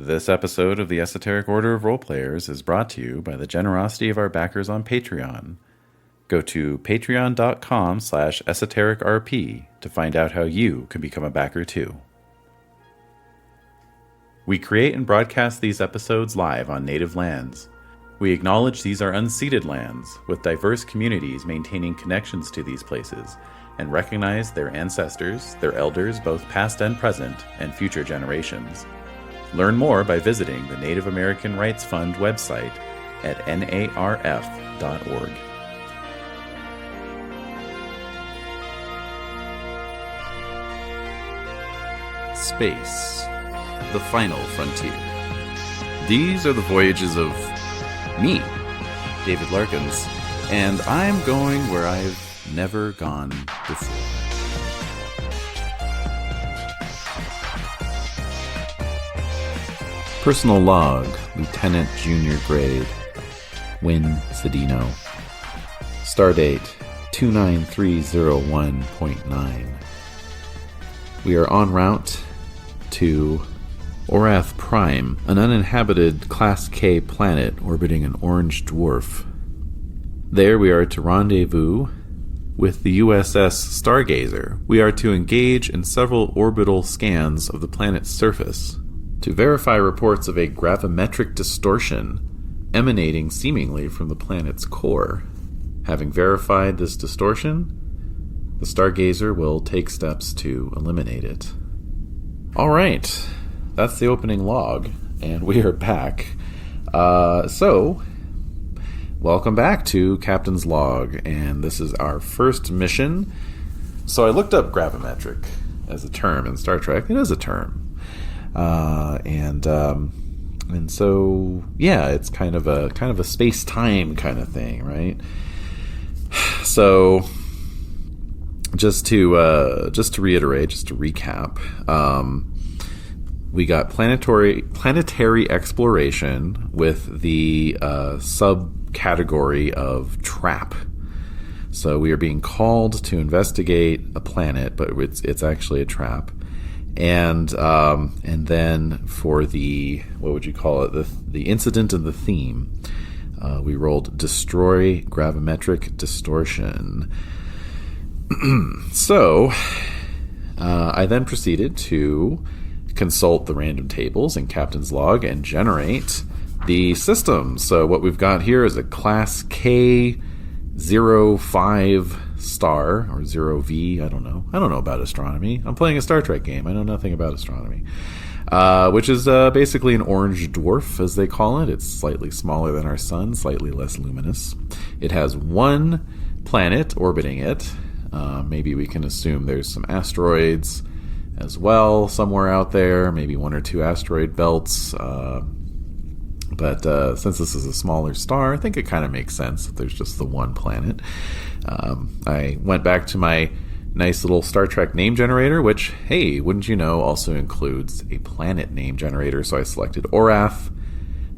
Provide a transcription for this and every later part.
This episode of the Esoteric Order of Roleplayers is brought to you by the generosity of our backers on Patreon. Go to patreon.com/esotericrp to find out how you can become a backer too. We create and broadcast these episodes live on native lands. We acknowledge these are unceded lands, with diverse communities maintaining connections to these places, and recognize their ancestors, their elders both past and present, and future generations. Learn more by visiting the Native American Rights Fund website at narf.org. Space, the final frontier. These are the voyages of me, David Larkins, and I'm going where I've never gone before. Personal log, Lieutenant Junior Grade, Wyn Cedino. Stardate 29301.9. We are en route to Orath Prime, an uninhabited Class K planet orbiting an orange dwarf. There we are to rendezvous with the USS Stargazer. We are to engage in several orbital scans of the planet's surface to verify reports of a gravimetric distortion emanating seemingly from the planet's core. Having verified this distortion, the Stargazer will take steps to eliminate it. All right, that's the opening log, and we are back. So, welcome back to Captain's Log, and this is our first mission. So I looked up gravimetric as a term in Star Trek. It is a term. And so yeah, it's kind of a space-time kind of thing, right? So just to reiterate, just to recap, we got planetary exploration with the subcategory of trap. So we are being called to investigate a planet, but it's actually a trap. And then for the, what would you call it, the incident and the theme, we rolled destroy gravimetric distortion. So I then proceeded to consult the random tables in Captain's Log and generate the system. So what we've got here is a Class K05 star, or 0V, I don't know about astronomy. I'm playing a Star Trek game. I know nothing about astronomy. Which is basically an orange dwarf, as they call it. It's slightly smaller than our sun, slightly less luminous. It has one planet orbiting it. Maybe we can assume there's some asteroids as well somewhere out there, maybe one or two asteroid belts. But since this is a smaller star, I think it kind of makes sense that there's just the one planet. I went back to my nice little Star Trek name generator, which, hey, wouldn't you know, also includes a planet name generator. So I selected Orath,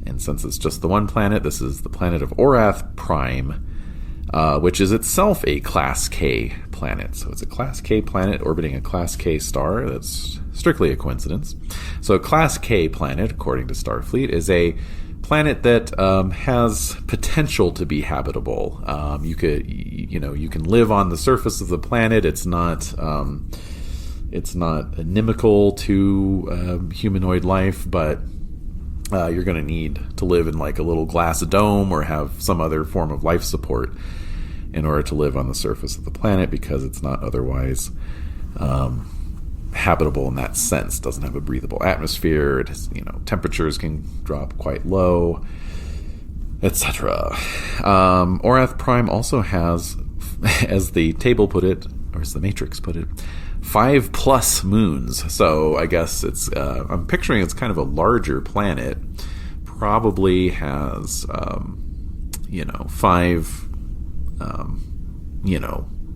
and since it's just the one planet, this is the planet of Orath Prime, which is itself a Class K planet. So it's a Class K planet orbiting a Class K star. That's strictly a coincidence. So a Class K planet, according to Starfleet, is a planet that has potential to be habitable. You can live on the surface of the planet. It's not inimical to humanoid life, but you're going to need to live in like a little glass dome or have some other form of life support in order to live on the surface of the planet, because it's not otherwise habitable in that sense. Doesn't have a breathable atmosphere. It has, temperatures can drop quite low, etc. Orath Prime also has, as the table put it, or as the Matrix put it, 5+ moons. So I guess it's I'm picturing it's kind of a larger planet. Probably has 5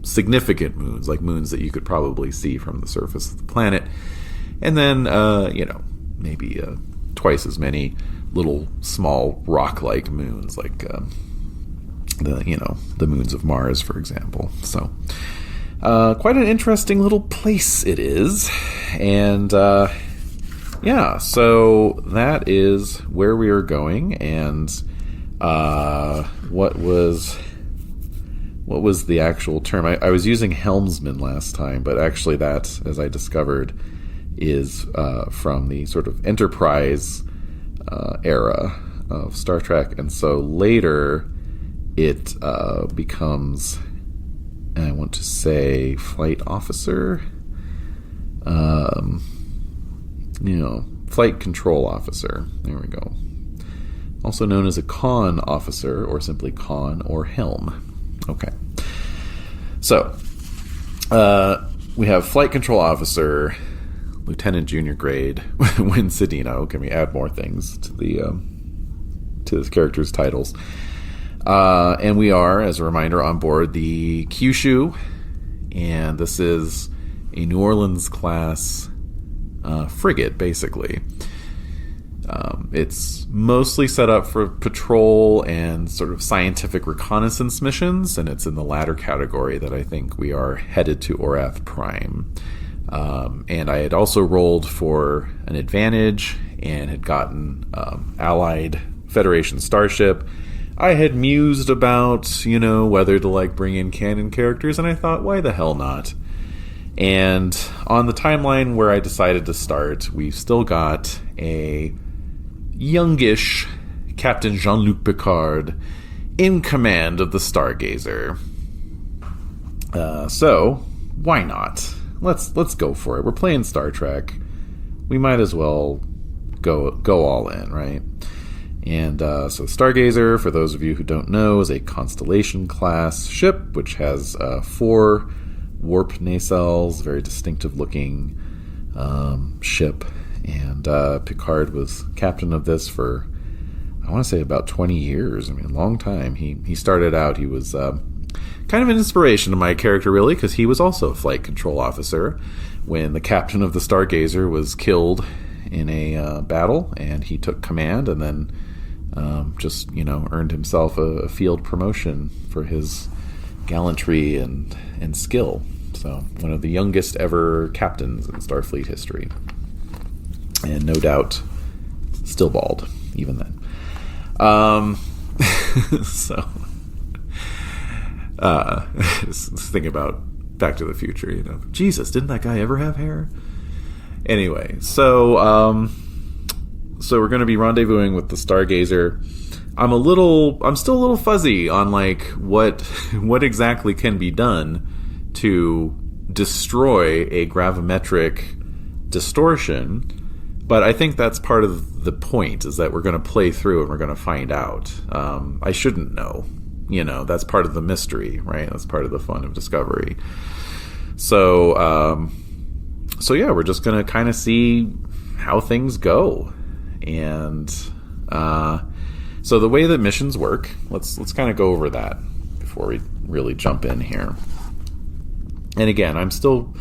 significant moons, like moons that you could probably see from the surface of the planet, and then maybe twice as many little small rock-like moons, like the moons of Mars, for example. So quite an interesting little place it is, and Yeah, so that is where we are going, and what was the actual term? I was using helmsman last time, but actually that, as I discovered, is from the sort of Enterprise era of Star Trek, and so later it becomes, I want to say, flight officer. Flight control officer. There we go. Also known as a con officer, or simply con or helm. Okay. So, we have flight control officer, lieutenant junior grade, Wyn Cedino. Can we add more things to the characters' titles? And we are, as a reminder, on board the Kyushu, and this is a New Orleans class frigate, basically. It's mostly set up for patrol and sort of scientific reconnaissance missions, and it's in the latter category that I think we are headed to Orath Prime. And I had also rolled for an advantage and had gotten Allied Federation starship. I had mused about, whether to bring in canon characters, and I thought, why the hell not? And on the timeline where I decided to start, we've still got a youngish Captain Jean-Luc Picard in command of the Stargazer. So, why not? Let's go for it. We're playing Star Trek. We might as well go all in, right? And so Stargazer, for those of you who don't know, is a Constellation-class ship, which has 4 warp nacelles, very distinctive-looking ship. And Picard was captain of this for, I want to say, about 20 years. I mean, a long time. He started out, he was kind of an inspiration to my character, really, because he was also a flight control officer when the captain of the Stargazer was killed in a battle, and he took command, and then just earned himself a field promotion for his gallantry and skill. So one of the youngest ever captains in Starfleet history, and no doubt still bald even then. So just thinking about Back to the Future, Jesus, didn't that guy ever have hair? Anyway, so we're going to be rendezvousing with the Stargazer. I'm still a little fuzzy on what exactly can be done to destroy a gravimetric distortion, but I think that's part of the point, is that we're going to play through and we're going to find out. I shouldn't know. That's part of the mystery, right? That's part of the fun of discovery. So yeah, we're just going to kind of see how things go. And so the way that missions work, let's kind of go over that before we really jump in here. And again, I'm still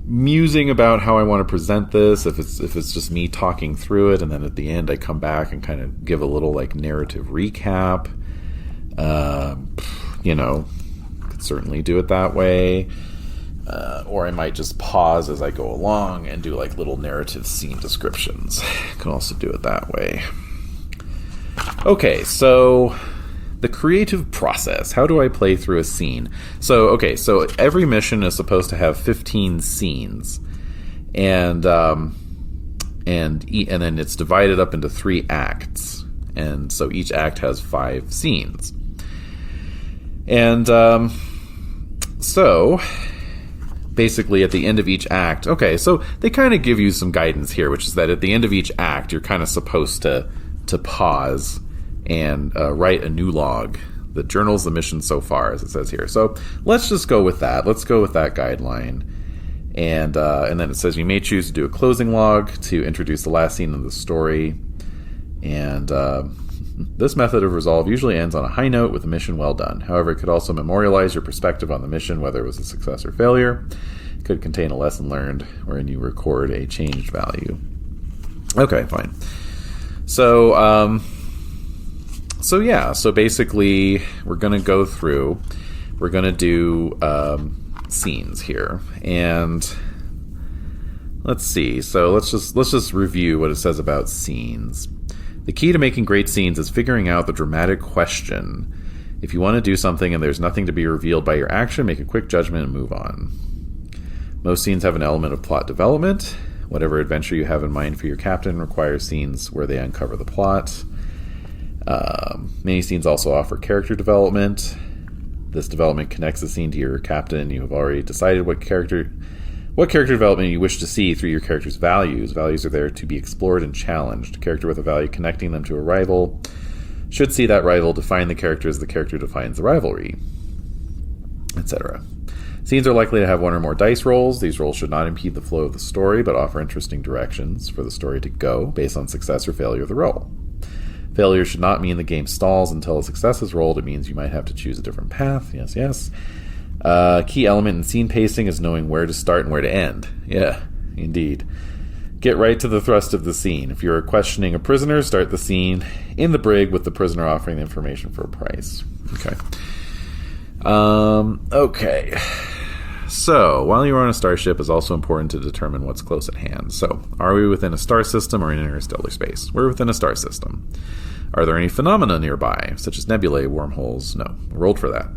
musing about how I want to present this, if it's just me talking through it, and then at the end I come back and kind of give a little narrative recap. Could certainly do it that way. Or I might just pause as I go along and do little narrative scene descriptions. Can also do it that way. Okay, so the creative process. How do I play through a scene? So every mission is supposed to have 15 scenes, and then it's divided up into 3 acts, and so each act has 5 scenes. And so basically at the end of each act, so they kind of give you some guidance here, which is that at the end of each act you're kind of supposed to pause and write a new log that journals the mission so far, as it says here. So let's just go with that. Let's go with that guideline. And then it says you may choose to do a closing log to introduce the last scene of the story. And this method of resolve usually ends on a high note with a mission well done. However, it could also memorialize your perspective on the mission, whether it was a success or failure. It could contain a lesson learned wherein you record a changed value. Okay, fine. So basically we're going to go through, we're going to do scenes here. And let's see. So let's just review what it says about scenes. The key to making great scenes is figuring out the dramatic question. If you want to do something and there's nothing to be revealed by your action, make a quick judgment and move on. Most scenes have an element of plot development. Whatever adventure you have in mind for your captain requires scenes where they uncover the plot. Many scenes also offer character development. This development connects the scene to your captain. You have already decided what character development you wish to see through your character's values. Values are there to be explored and challenged. A character with a value connecting them to a rival should see that rival define the character as the character defines the rivalry, etc. Scenes are likely to have one or more dice rolls. These rolls should not impede the flow of the story, but offer interesting directions for the story to go based on success or failure of the roll. Failure should not mean the game stalls until a success is rolled. It means you might have to choose a different path. Yes, yes. Key element in scene pacing is knowing where to start and where to end. Yeah, indeed. Get right to the thrust of the scene. If you're questioning a prisoner, start the scene in the brig with the prisoner offering the information for a price. Okay. Okay. So, while you are on a starship, it's also important to determine what's close at hand. So, are we within a star system or in interstellar space? We're within a star system. Are there any phenomena nearby, such as nebulae, wormholes? No. Rolled for that.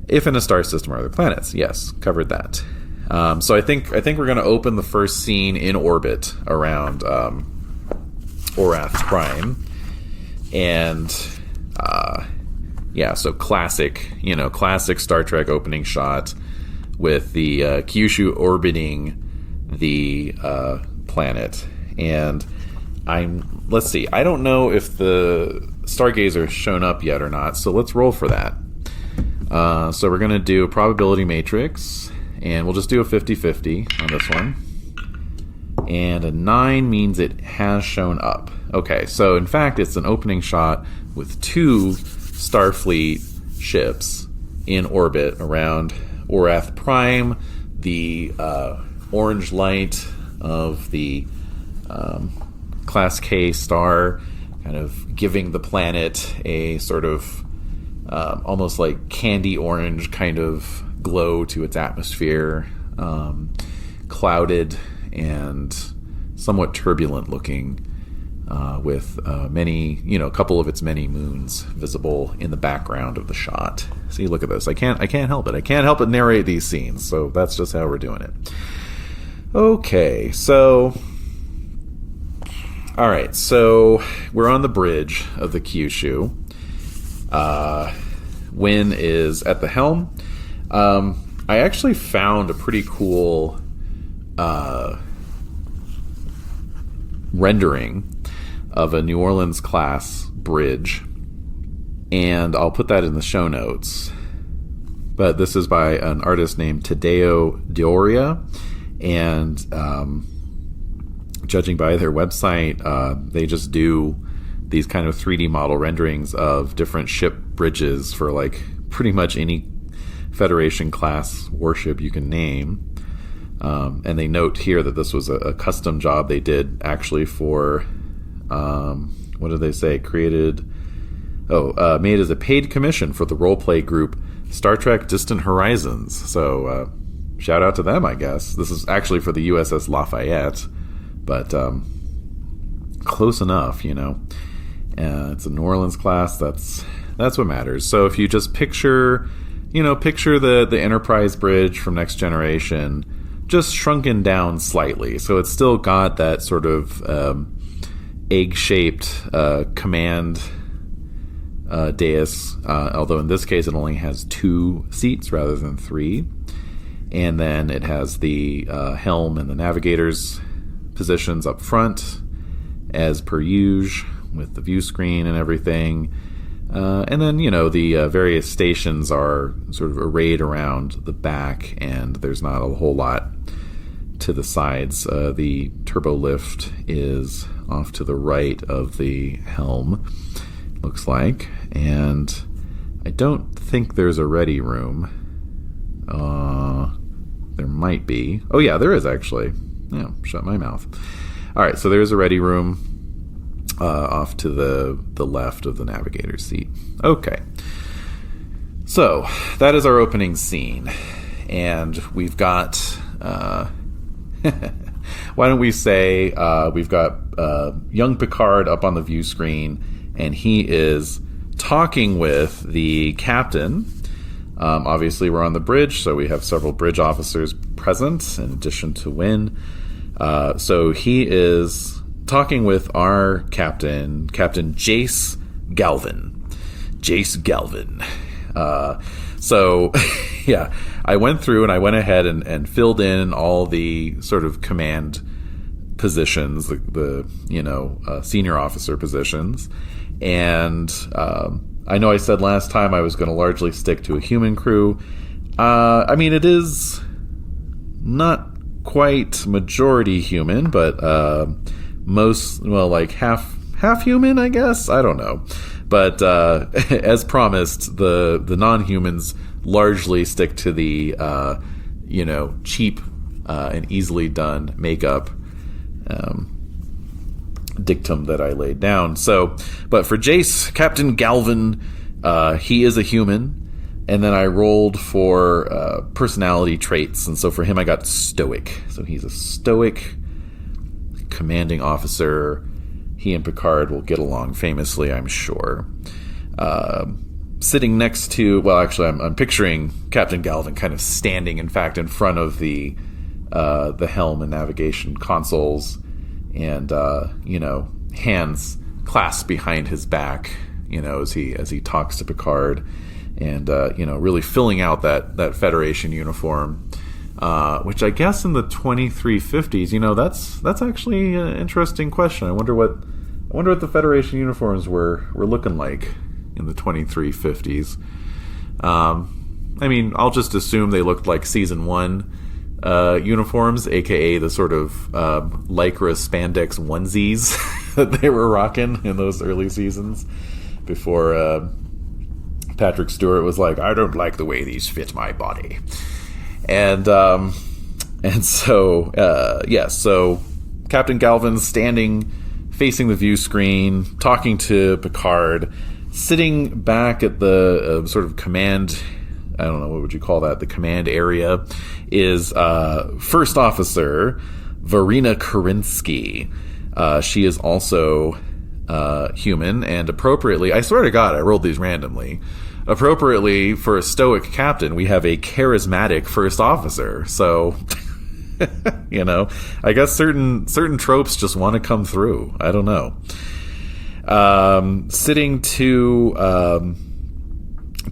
If in a star system, are there planets? Yes, covered that. So I think we're going to open the first scene in orbit around Orath Prime, and so classic Star Trek opening shot with the Kyushu orbiting the planet, and let's see. I don't know if the Stargazer has shown up yet or not, so let's roll for that. So we're going to do a probability matrix, and we'll just do a 50-50 on this one. And a 9 means it has shown up. Okay, so in fact, it's an opening shot with 2 Starfleet ships in orbit around Orath Prime, the orange light of the Class K star, kind of giving the planet a sort of almost like candy orange kind of glow to its atmosphere, clouded and somewhat turbulent looking, with a couple of its many moons visible in the background of the shot. See, look at this. I can't help it. I can't help but narrate these scenes. So that's just how we're doing it. Okay, so all right, so we're on the bridge of the Kyushu. Wyn is at the helm. I actually found a pretty cool rendering of a New Orleans class bridge, and I'll put that in the show notes. But this is by an artist named Tadeo Dioria, and judging by their website, they just do these kind of 3D model renderings of different ship bridges for like pretty much any Federation class warship you can name. And they note here that this was a custom job they did actually for, what did they say? Made as a paid commission for the roleplay group Star Trek Distant Horizons. So shout out to them, I guess. This is actually for the USS Lafayette, but close enough, you know. It's a New Orleans class. That's what matters. So if you just picture the Enterprise bridge from Next Generation, just shrunken down slightly. So it's still got that sort of egg-shaped command dais, although in this case it only has 2 seats rather than 3. And then it has the helm and the navigator's positions up front, as per usual, with the view screen and everything. And then, the various stations are sort of arrayed around the back, and there's not a whole lot to the sides. The turbo lift is off to the right of the helm, looks like. And I don't think there's a ready room. There might be. Oh, yeah, there is actually. Yeah, shut my mouth. All right, so there's a ready room off to the left of the navigator's seat. Okay. So, that is our opening scene. And we've got why don't we say we've got young Picard up on the view screen, and he is talking with the captain. Obviously, we're on the bridge, so we have several bridge officers present, in addition to Wyn. So he is talking with our captain, Captain Jace Galvin. Jace Galvin. So, yeah, I went through and I went ahead and filled in all the sort of command positions, the senior officer positions. And I know I said last time I was going to largely stick to a human crew. I mean, it is not quite majority human, but half human, I guess. I don't know. But as promised, the non-humans largely stick to the cheap and easily done makeup dictum that I laid down. So, but for Jace, Captain Galvin, he is a human, and then I rolled for personality traits, and so for him I got stoic. So he's a stoic commanding officer. He and Picard will get along famously, I'm sure. Sitting next to, well, actually, I'm picturing Captain Galvin kind of standing, in fact, in front of the helm and navigation consoles, and hands clasped behind his back, as he talks to Picard, and really filling out that Federation uniform. Which I guess in the 2350s, that's actually an interesting question. I wonder what the Federation uniforms were looking like in the 2350s. I mean, I'll just assume they looked like Season 1 uniforms, aka the sort of lycra spandex onesies that they were rocking in those early seasons before Patrick Stewart was like, I don't like the way these fit my body. And so Captain Galvin's standing facing the view screen, talking to Picard, sitting back at the sort of command, I don't know, what would you call that? The command area is First Officer Varina Karinsky. She is also human, and appropriately, I swear to God, I rolled these randomly. Appropriately, for a stoic captain, we have a charismatic first officer. So, I guess certain tropes just want to come through. I don't know. Sitting to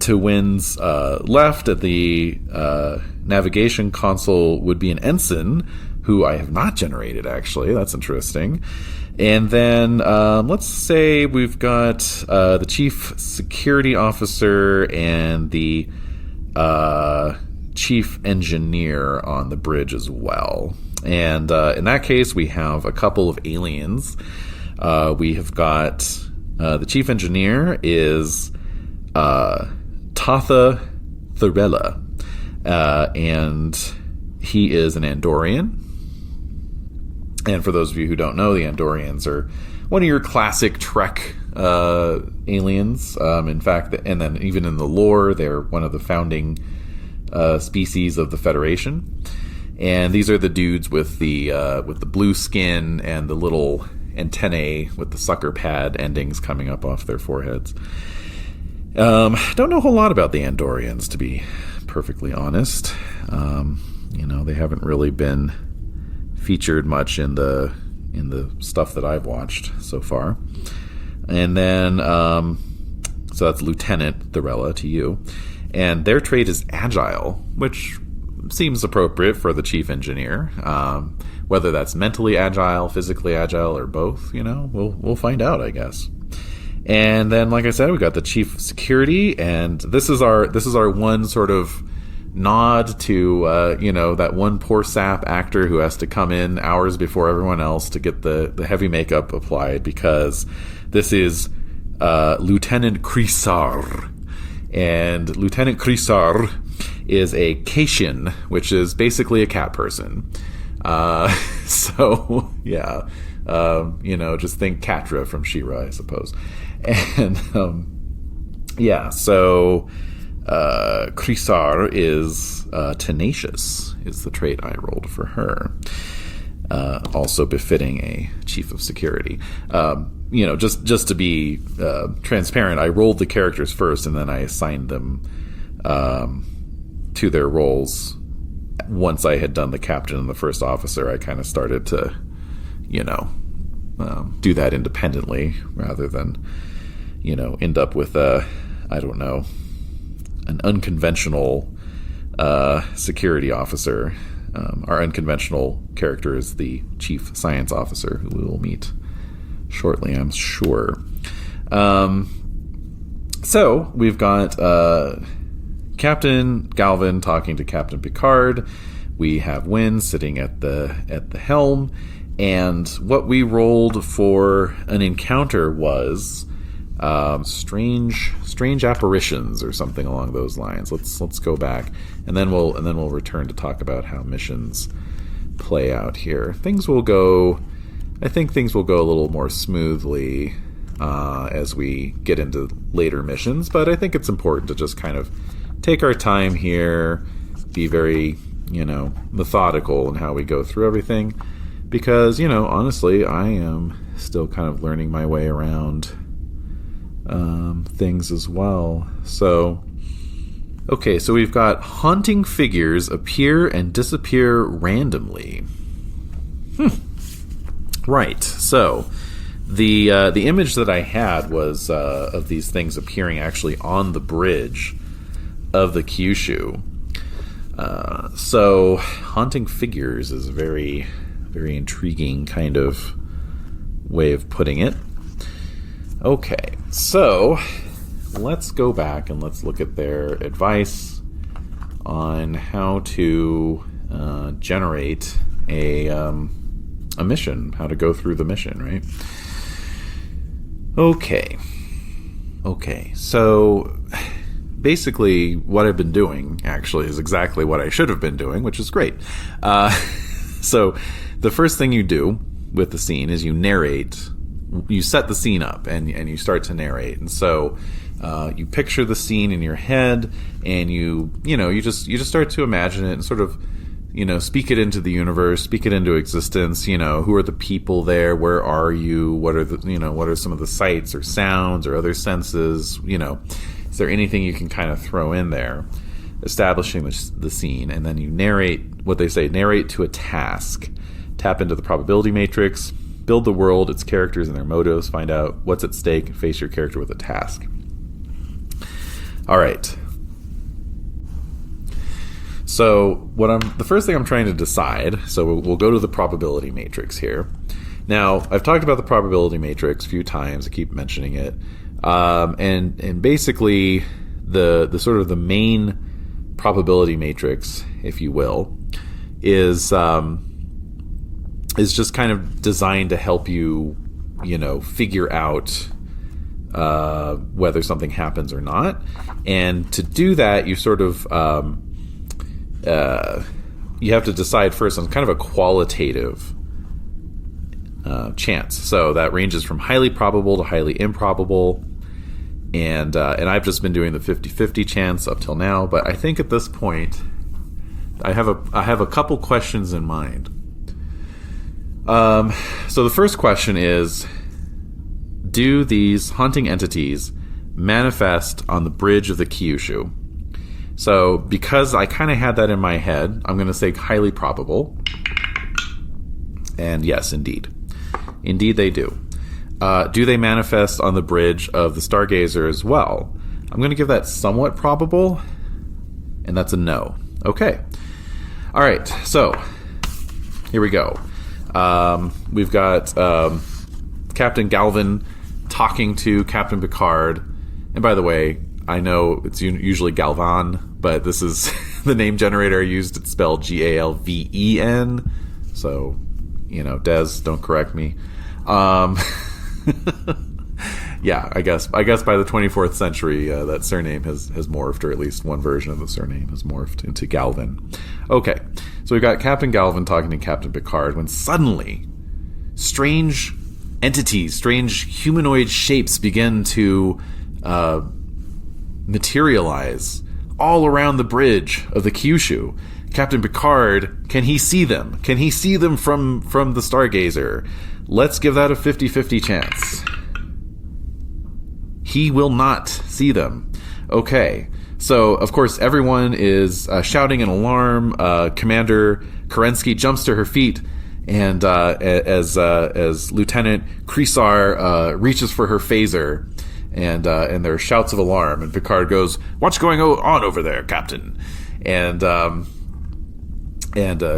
Wyn's left at the navigation console would be an ensign, who I have not generated, actually. That's interesting. And then let's say we've got the chief security officer and the chief engineer on the bridge as well. And in that case, we have a couple of aliens. We have got the chief engineer is Tatha Thurella, and he is an Andorian. And for those of you who don't know, the Andorians are one of your classic Trek aliens. In fact, and then even in the lore, they're one of the founding species of the Federation. And these are the dudes with the blue skin and the little antennae with the sucker pad endings coming up off their foreheads. Don't know a whole lot about the Andorians, to be perfectly honest. They haven't really been featured much in the stuff that I've watched so far. And then so that's Lieutenant Thurella to you, and their trait is agile, which seems appropriate for the chief engineer. Whether that's mentally agile, physically agile, or both, we'll find out, I guess. And then, like I said, we got the chief security, and this is our one sort of nod to that one poor sap actor who has to come in hours before everyone else to get the heavy makeup applied, because this is Lieutenant Krisar, and Lieutenant Krisar is a Cation, which is basically a cat person. So yeah, just think Catra from She-Ra, I suppose. And so Krisar is tenacious, is the trait I rolled for her. also befitting a chief of security. Just to be transparent, I rolled the characters first, and then I assigned them to their roles. Once I had done the captain and the first officer, I kind of started to, do that independently rather than, end up with an unconventional security officer. Our unconventional character is the chief science officer, who we will meet shortly, I'm sure. So we've got Captain Galvin talking to Captain Picard. We have Wyn sitting at the helm, and what we rolled for an encounter was strange apparitions or something along those lines. Let's go back, and then we'll return to talk about how missions play out here. I think things will go a little more smoothly as we get into later missions, but I think it's important to just kind of take our time here, be very, methodical in how we go through everything, because, honestly, I am still kind of learning my way around things as well. So we've got haunting figures appear and disappear randomly. Right. So the image that I had was of these things appearing actually on the bridge of the Kyushu. So haunting figures is a very, very intriguing kind of way of putting it. Okay, so let's go back and let's look at their advice on how to generate a mission, how to go through the mission, right? Okay, so basically what I've been doing actually is exactly what I should have been doing, which is great. So the first thing you do with the scene is you narrate. You set the scene up and you start to narrate. And so you picture the scene in your head, and you just start to imagine it and sort of, speak it into the universe, speak it into existence. Who are the people there? Where are you? What are what are some of the sights or sounds or other senses? Is there anything you can kind of throw in there, establishing the scene? And then you narrate what they say, narrate to a task, tap into the probability matrix, build the world, its characters and their motives, find out what's at stake, face your character with a task. All right. So the first thing I'm trying to decide, so we'll go to the probability matrix here. Now, I've talked about the probability matrix a few times. I keep mentioning it. And basically the sort of the main probability matrix, if you will, is just kind of designed to help you, figure out whether something happens or not. And to do that, you sort of you have to decide first on kind of a qualitative chance. So that ranges from highly probable to highly improbable. And I've just been doing the 50-50 chance up till now. But I think at this point, I have a couple questions in mind. So the first question is, do these haunting entities manifest on the bridge of the Kyushu? So because I kind of had that in my head, I'm going to say highly probable. And yes, indeed. Indeed they do. Do they manifest on the bridge of the Stargazer as well? I'm going to give that somewhat probable, and that's a no. Okay. All right, so here we go. We've got Captain Galvin talking to Captain Picard. And by the way, I know it's usually Galvan, but this is the name generator I used. It's spelled Galven. So, Des, don't correct me. Yeah, I guess by the 24th century, that surname has morphed, or at least one version of the surname has morphed into Galvin. Okay, so we've got Captain Galvin talking to Captain Picard when suddenly strange entities, strange humanoid shapes begin to materialize all around the bridge of the Kyushu. Captain Picard, can he see them? Can he see them from the Stargazer? Let's give that a 50-50 chance. He will not see them. Okay. So, of course, everyone is shouting an alarm. Commander Kerensky jumps to her feet, and as Lieutenant Kreesar reaches for her phaser, and there are shouts of alarm, and Picard goes, "What's going on over there, Captain?" And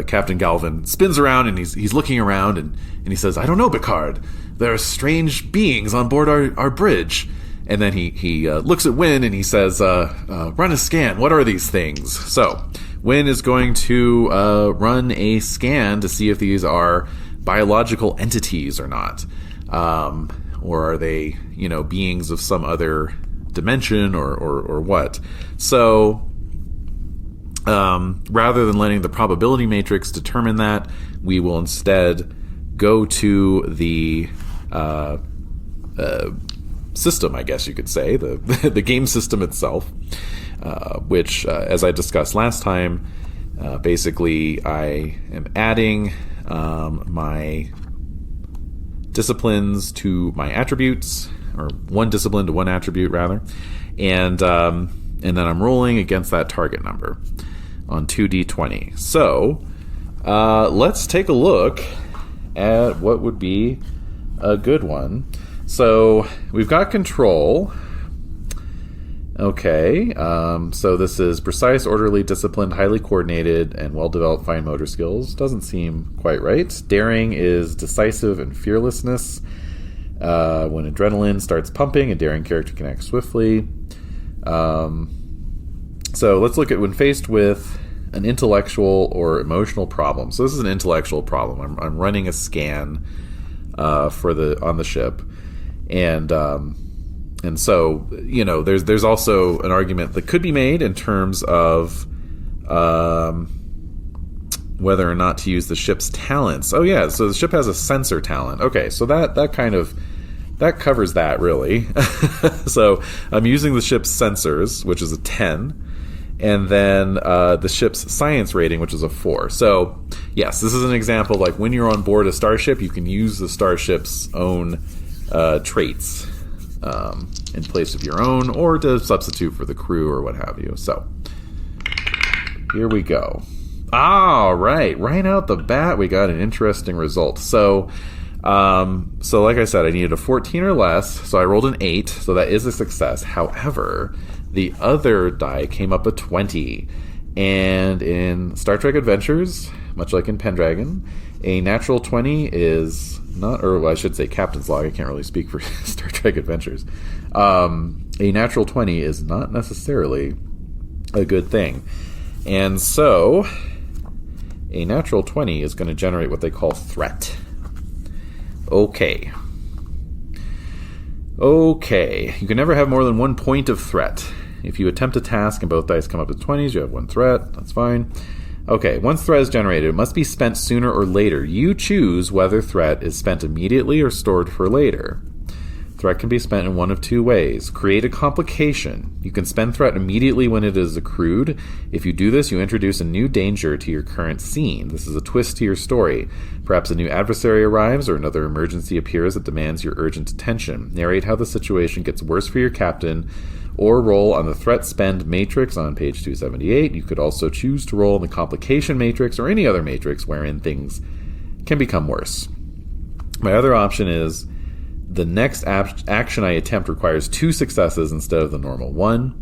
Captain Galvin spins around, and he's looking around, and he says, "I don't know, Picard. There are strange beings on board our bridge." And then he looks at Wyn, and he says, "Run a scan. What are these things?" So Wyn is going to run a scan to see if these are biological entities or not. Or are they, beings of some other dimension or what? So rather than letting the probability matrix determine that, we will instead go to the system, I guess you could say, the game system itself, which, as I discussed last time, basically I am adding my disciplines to my attributes, or one discipline to one attribute rather, and then I'm rolling against that target number on 2d20. So let's take a look at what would be a good one. So we've got control. Okay, so this is precise, orderly, disciplined, highly coordinated, and well-developed fine motor skills. Doesn't seem quite right. Daring is decisive and fearlessness. When adrenaline starts pumping, a daring character can act swiftly. So let's look at when faced with an intellectual or emotional problem. So this is an intellectual problem. I'm running a scan on the ship. And so, there's also an argument that could be made in terms of whether or not to use the ship's talents. Oh yeah, so the ship has a sensor talent. Okay, so that covers that really. So I'm using the ship's sensors, which is a 10, and then the ship's science rating, which is a 4. So yes, this is an example like when you're on board a starship, you can use the starship's own traits in place of your own, or to substitute for the crew or what have you. So here we go. All right out the bat, we got an interesting result. So like I said, I needed a 14 or less, so I rolled an 8, so that is a success. However, the other die came up a 20, and in Star Trek Adventures, much like in Pendragon, a natural 20 is not, or I should say Captain's Log, I can't really speak for Star Trek Adventures. A natural 20 is not necessarily a good thing. And so, a natural 20 is going to generate what they call threat. Okay. You can never have more than 1 point of threat. If you attempt a task and both dice come up with 20s, you have 1 threat. That's fine. Okay, once threat is generated, it must be spent sooner or later. You choose whether threat is spent immediately or stored for later. Threat can be spent in one of 2 ways. Create a complication. You can spend threat immediately when it is accrued. If you do this, you introduce a new danger to your current scene. This is a twist to your story. Perhaps a new adversary arrives or another emergency appears that demands your urgent attention. Narrate how the situation gets worse for your captain, or roll on the threat spend matrix on page 278. You could also choose to roll on the complication matrix or any other matrix wherein things can become worse. My other option is the next action I attempt requires 2 successes instead of the normal 1.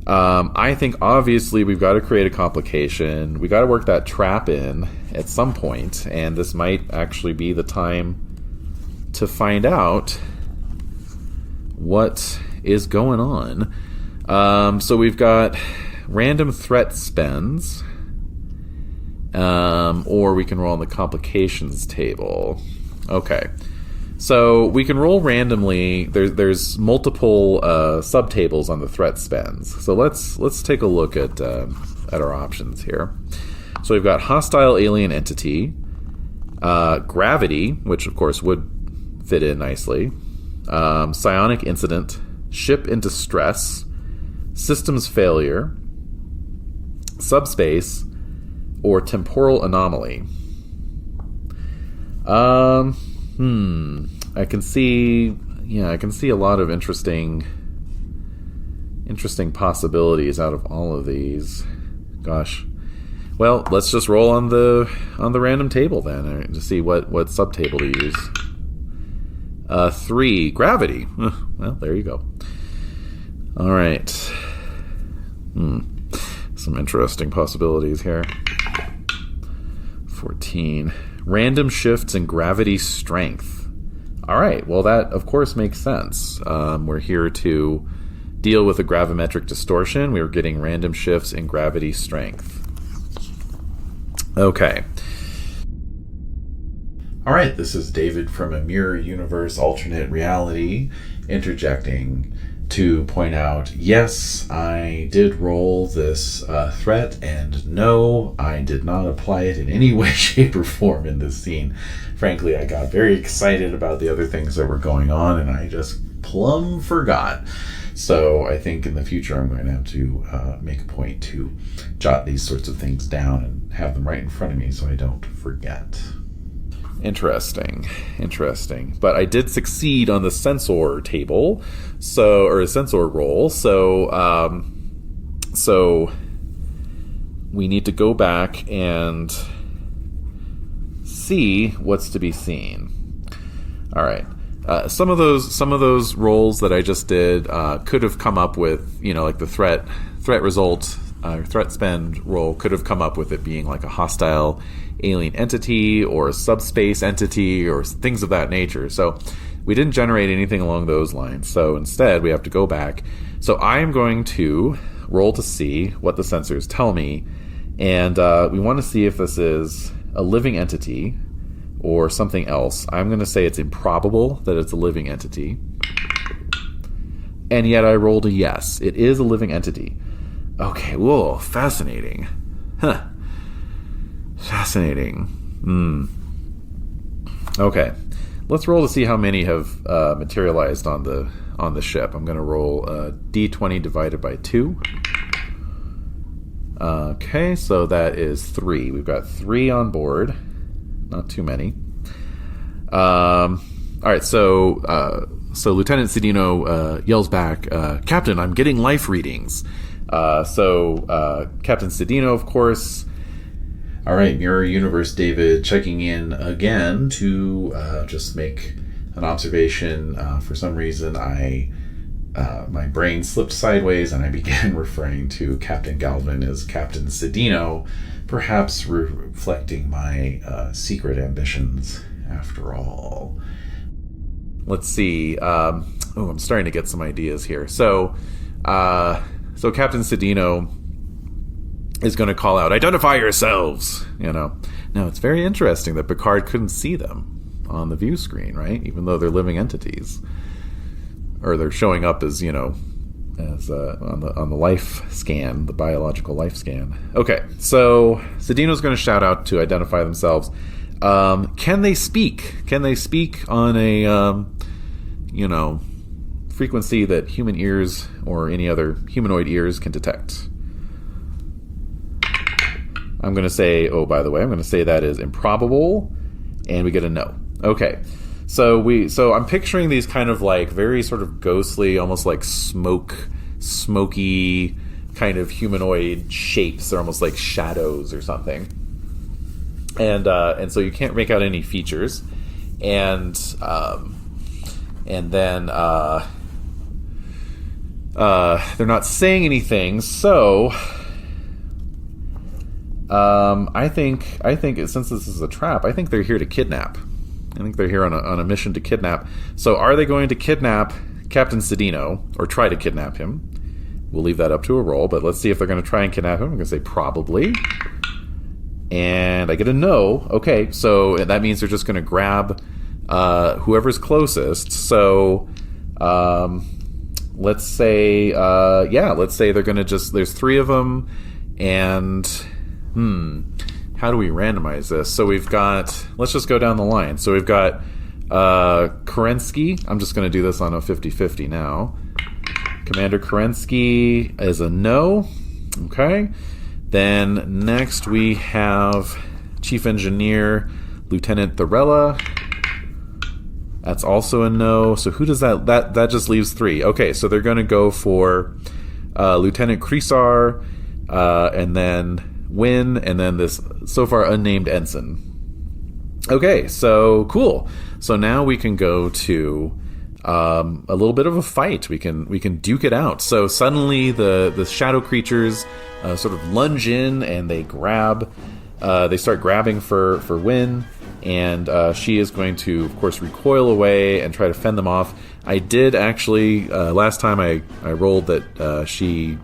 I think obviously we've got to create a complication. We got to work that trap in at some point, and this might actually be the time to find out what is going on. So we've got random threat spends, or we can roll on the complications table. Okay, so we can roll randomly. There's multiple subtables on the threat spends. So let's take a look at our options here. So we've got hostile alien entity, gravity, which of course would fit in nicely, psionic incident, ship in distress, systems failure, subspace, or temporal anomaly. I can see a lot of interesting possibilities out of all of these. Gosh. Well, let's just roll on the random table then to see what subtable to use. 3, gravity. Well, there you go. All right. Some interesting possibilities here. 14. Random shifts in gravity strength. All right. Well, that, of course, makes sense. We're here to deal with a gravimetric distortion. We were getting random shifts in gravity strength. Okay. All right. This is David from a Mirror Universe Alternate Reality interjecting to point out, yes, I did roll this threat, and no, I did not apply it in any way, shape, or form in this scene. Frankly, I got very excited about the other things that were going on, and I just plumb forgot. So I think in the future I'm going to have to make a point to jot these sorts of things down and have them right in front of me so I don't forget. Interesting. But I did succeed on the sensor table, or a sensor roll. So we need to go back and see what's to be seen. All right. Some of those rolls that I just did could have come up with, like the threat result, threat spend roll could have come up with it being like a hostile alien entity or a subspace entity or things of that nature. So we didn't generate anything along those lines. So instead, we have to go back. So I am going to roll to see what the sensors tell me, and we want to see if this is a living entity or something else. I'm going to say it's improbable that it's a living entity. And yet I rolled a yes. It is a living entity. Okay, whoa, fascinating. Huh. Fascinating. Okay. Let's roll to see how many have materialized on the ship. I'm going to roll d20 divided by 2. Okay, so that is 3. We've got 3 on board. Not too many. All right, so Lieutenant Cedino yells back, "Captain, I'm getting life readings." So Captain Cedino, of course. All right, Mirror Universe David checking in again to just make an observation. For some reason, my brain slipped sideways and I began referring to Captain Galvin as Captain Cedino, perhaps reflecting my secret ambitions after all. Let's see. I'm starting to get some ideas here. So Captain Cedino is going to call out, "Identify yourselves!" Now, it's very interesting that Picard couldn't see them on the view screen, right? Even though they're living entities. Or they're showing up as, as on the life scan, the biological life scan. Okay, so Cedino's going to shout out to identify themselves. Can they speak? Can they speak on a, frequency that human ears or any other humanoid ears can detect? I'm going to say, that is improbable, and we get a no. Okay. So I'm picturing these kind of like very sort of ghostly, almost like smoky kind of humanoid shapes. They're almost like shadows or something. And so you can't make out any features. And then they're not saying anything. So I think since this is a trap, I think they're here to kidnap. I think they're here on a mission to kidnap. So are they going to kidnap Captain Cedino, or try to kidnap him? We'll leave that up to a roll, but let's see if they're going to try and kidnap him. I'm going to say probably. And I get a no. Okay, so that means they're just going to grab whoever's closest. So let's say they're going to just... There's 3 of them, and... how do we randomize this? So we've got... Let's just go down the line. So we've got Kerensky. I'm just going to do this on a 50-50 now. Commander Kerensky is a no. Okay. Then next we have Chief Engineer Lieutenant Thorella. That's also a no. So who does that? That just leaves 3. Okay, so they're going to go for Lieutenant Kreesar, and then Wyn, and then this so far unnamed ensign. Okay, so cool. So now we can go to a little bit of a fight. We can duke it out. So suddenly the shadow creatures sort of lunge in and they grab. They start grabbing for Wyn, and she is going to, of course, recoil away and try to fend them off. I did actually last time I rolled that she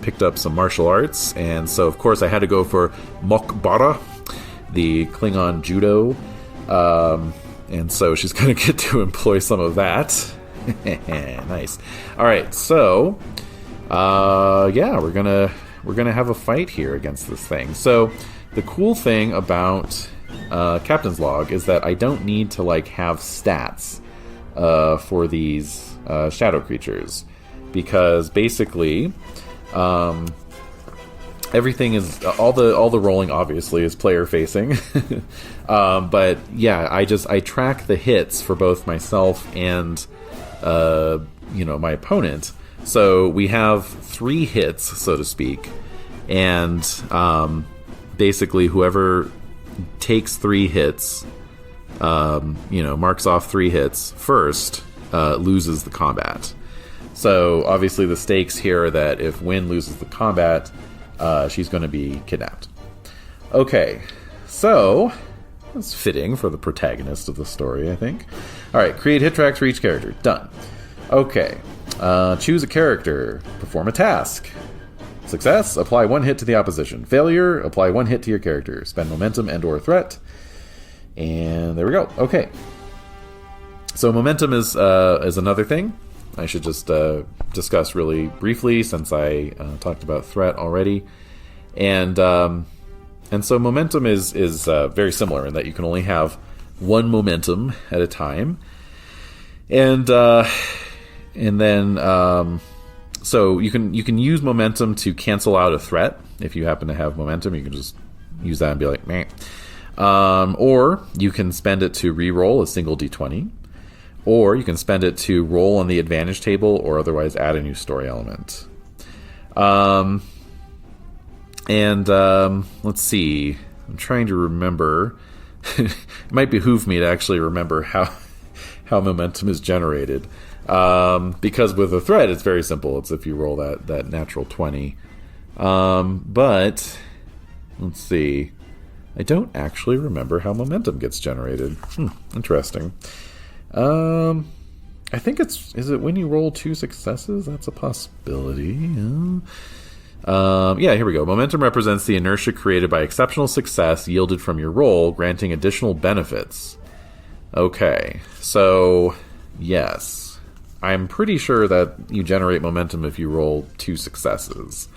picked up some martial arts, and so of course I had to go for Mokbara, the Klingon judo. And so she's going to get to employ some of that. Nice. All right, so yeah, we're gonna have a fight here against this thing. So the cool thing about Captain's Log is that I don't need to have stats for these shadow creatures, because basically everything is all the rolling obviously is player facing. But yeah, I track the hits for both myself and my opponent. So we have 3 hits, so to speak, and basically whoever takes 3 hits, marks off 3 hits first, loses the combat. So obviously the stakes here are that if Wyn loses the combat, she's going to be kidnapped. Okay, so that's fitting for the protagonist of the story, I think. All right, create hit tracks for each character. Done. Okay, choose a character. Perform a task. Success, apply 1 hit to the opposition. Failure, apply 1 hit to your character. Spend momentum and or threat. And there we go. Okay. So momentum is another thing I should just discuss really briefly, since I talked about threat already. And so momentum is very similar in that you can only have 1 momentum at a time. And then so you can use momentum to cancel out a threat. If you happen to have momentum, you can just use that and be like, meh. Or you can spend it to re-roll a single d20. Or you can spend it to roll on the advantage table, or otherwise add a new story element. Let's see. I'm trying to remember. It might behoove me to actually remember how momentum is generated. Because with a threat, it's very simple. It's if you roll that natural 20. But let's see. I don't actually remember how momentum gets generated. Interesting. I think is it when you roll 2 successes? That's a possibility. Yeah, here we go. Momentum represents the inertia created by exceptional success yielded from your roll, granting additional benefits. Okay, so yes, I'm pretty sure that you generate momentum if you roll 2 successes.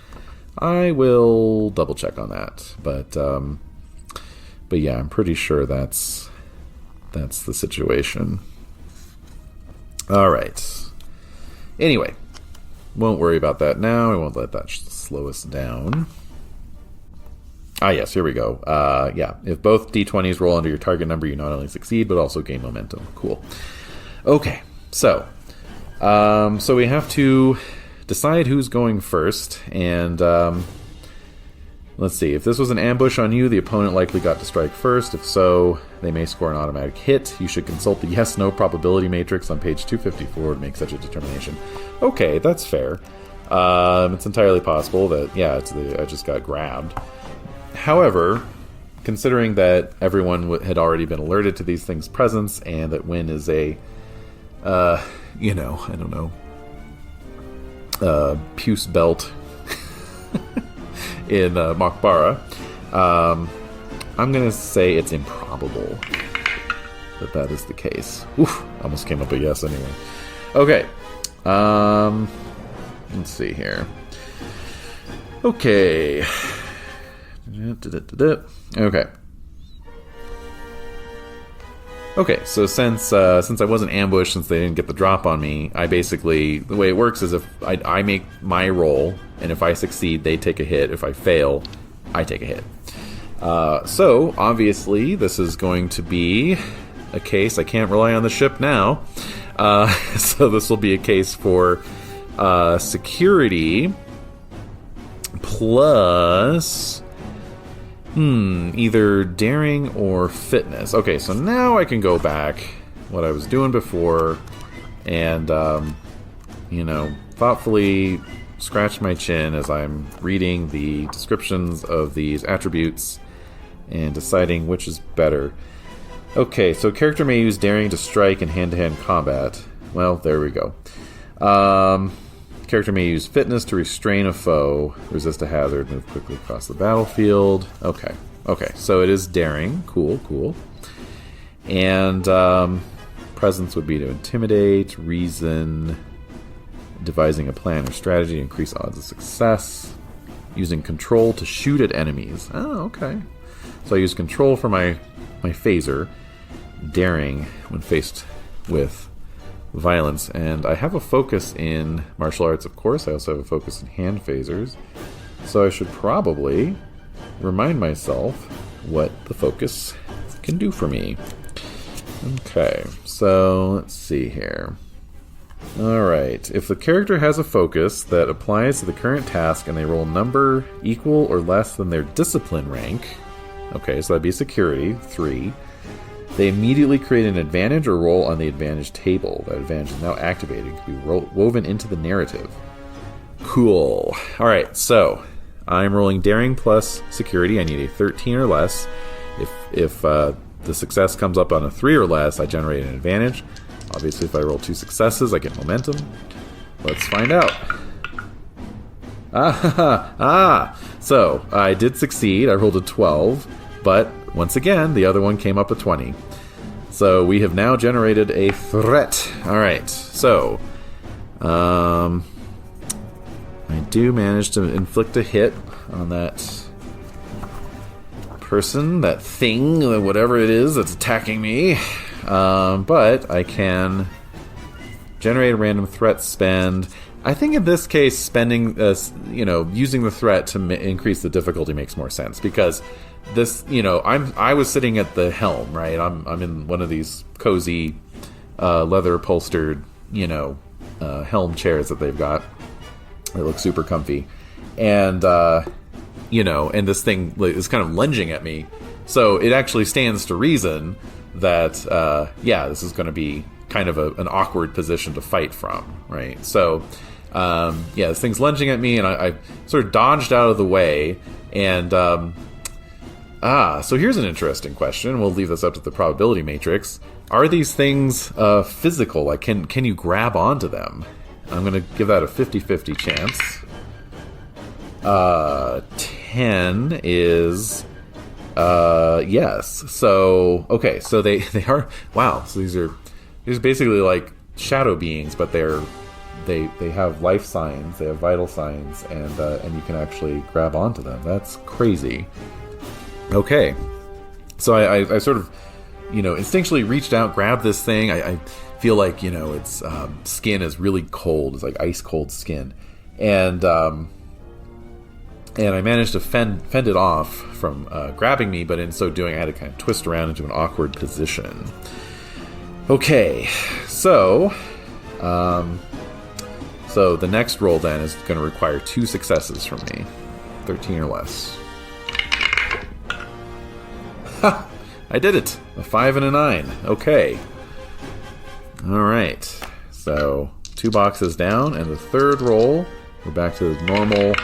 I will double check on that, but yeah, I'm pretty sure that's the situation. All right. Anyway, won't worry about that now. I won't let that slow us down. Yes, here we go. Yeah, if both d20s roll under your target number, you not only succeed, but also gain momentum. Cool. Okay, so we have to decide who's going first, and let's see. If this was an ambush on you, the opponent likely got to strike first. If so, they may score an automatic hit. You should consult the yes-no probability matrix on page 254 to make such a determination. Okay, that's fair. It's entirely possible that, yeah, I just got grabbed. However, considering that everyone had already been alerted to these things' presence, and that Wyn is a, I don't know, puce belt in Mokbara, I'm going to say it's improbable that is the case. Oof, almost came up a yes anyway. Okay. Let's see here. Okay. Okay. Okay, so since I wasn't ambushed, since they didn't get the drop on me, I basically, the way it works is if I make my roll, and if I succeed, they take a hit. If I fail, I take a hit. So, obviously, this is going to be a case. I can't rely on the ship now. So this will be a case for security plus either daring or fitness. Okay, so now I can go back what I was doing before and thoughtfully scratch my chin as I'm reading the descriptions of these attributes and deciding which is better. Okay, so character may use daring to strike in hand-to-hand combat. Well, there we go. Character may use fitness to restrain a foe, resist a hazard, move quickly across the battlefield. Okay, so it is daring. Cool. And presence would be to intimidate, reason, devising a plan or strategy to increase odds of success, using control to shoot at enemies. Oh, okay. So I use control for my phaser, daring when faced with violence, and I have a focus in martial arts, of course. I also have a focus in hand phasers, so I should probably remind myself what the focus can do for me. Okay, so let's see here. Alright, if the character has a focus that applies to the current task and they roll a number equal or less than their discipline rank, okay, so that'd be security, 3, they immediately create an advantage or roll on the advantage table. That advantage is now activated and can be woven into the narrative. Cool. Alright, so I'm rolling daring plus security. I need a 13 or less. If the success comes up on a 3 or less, I generate an advantage. Obviously, if I roll 2 successes, I get momentum. Let's find out. So I did succeed. I rolled a 12, but once again, the other one came up a 20. So we have now generated a threat. Alright, so I do manage to inflict a hit on that person, that thing, whatever it is that's attacking me. But I can generate a random threat spend. I think in this case, spending, using the threat to increase the difficulty makes more sense, because this, I was sitting at the helm, right? I'm in one of these cozy, leather upholstered, helm chairs that they've got. They look super comfy, and and this thing is kind of lunging at me. So it actually stands to reason that, this is going to be kind of an awkward position to fight from, right? So, this thing's lunging at me, and I sort of dodged out of the way, and, so here's an interesting question. We'll leave this up to the probability matrix. Are these things, physical? Like, can you grab onto them? I'm going to give that a 50-50 chance. 10 is... yes. So, okay, so they are, wow, so these are basically like shadow beings, but they have life signs, they have vital signs, and you can actually grab onto them. That's crazy. Okay. So I sort of, instinctually reached out, grabbed this thing. I feel like, its skin is really cold. It's like ice cold skin. And I managed to fend it off from grabbing me, but in so doing, I had to kind of twist around into an awkward position. Okay, so the next roll then is going to require 2 successes from me, 13 or less. Ha! I did it! A 5 and a 9. Okay. All right. So 2 boxes down, and the third roll, we're back to the normal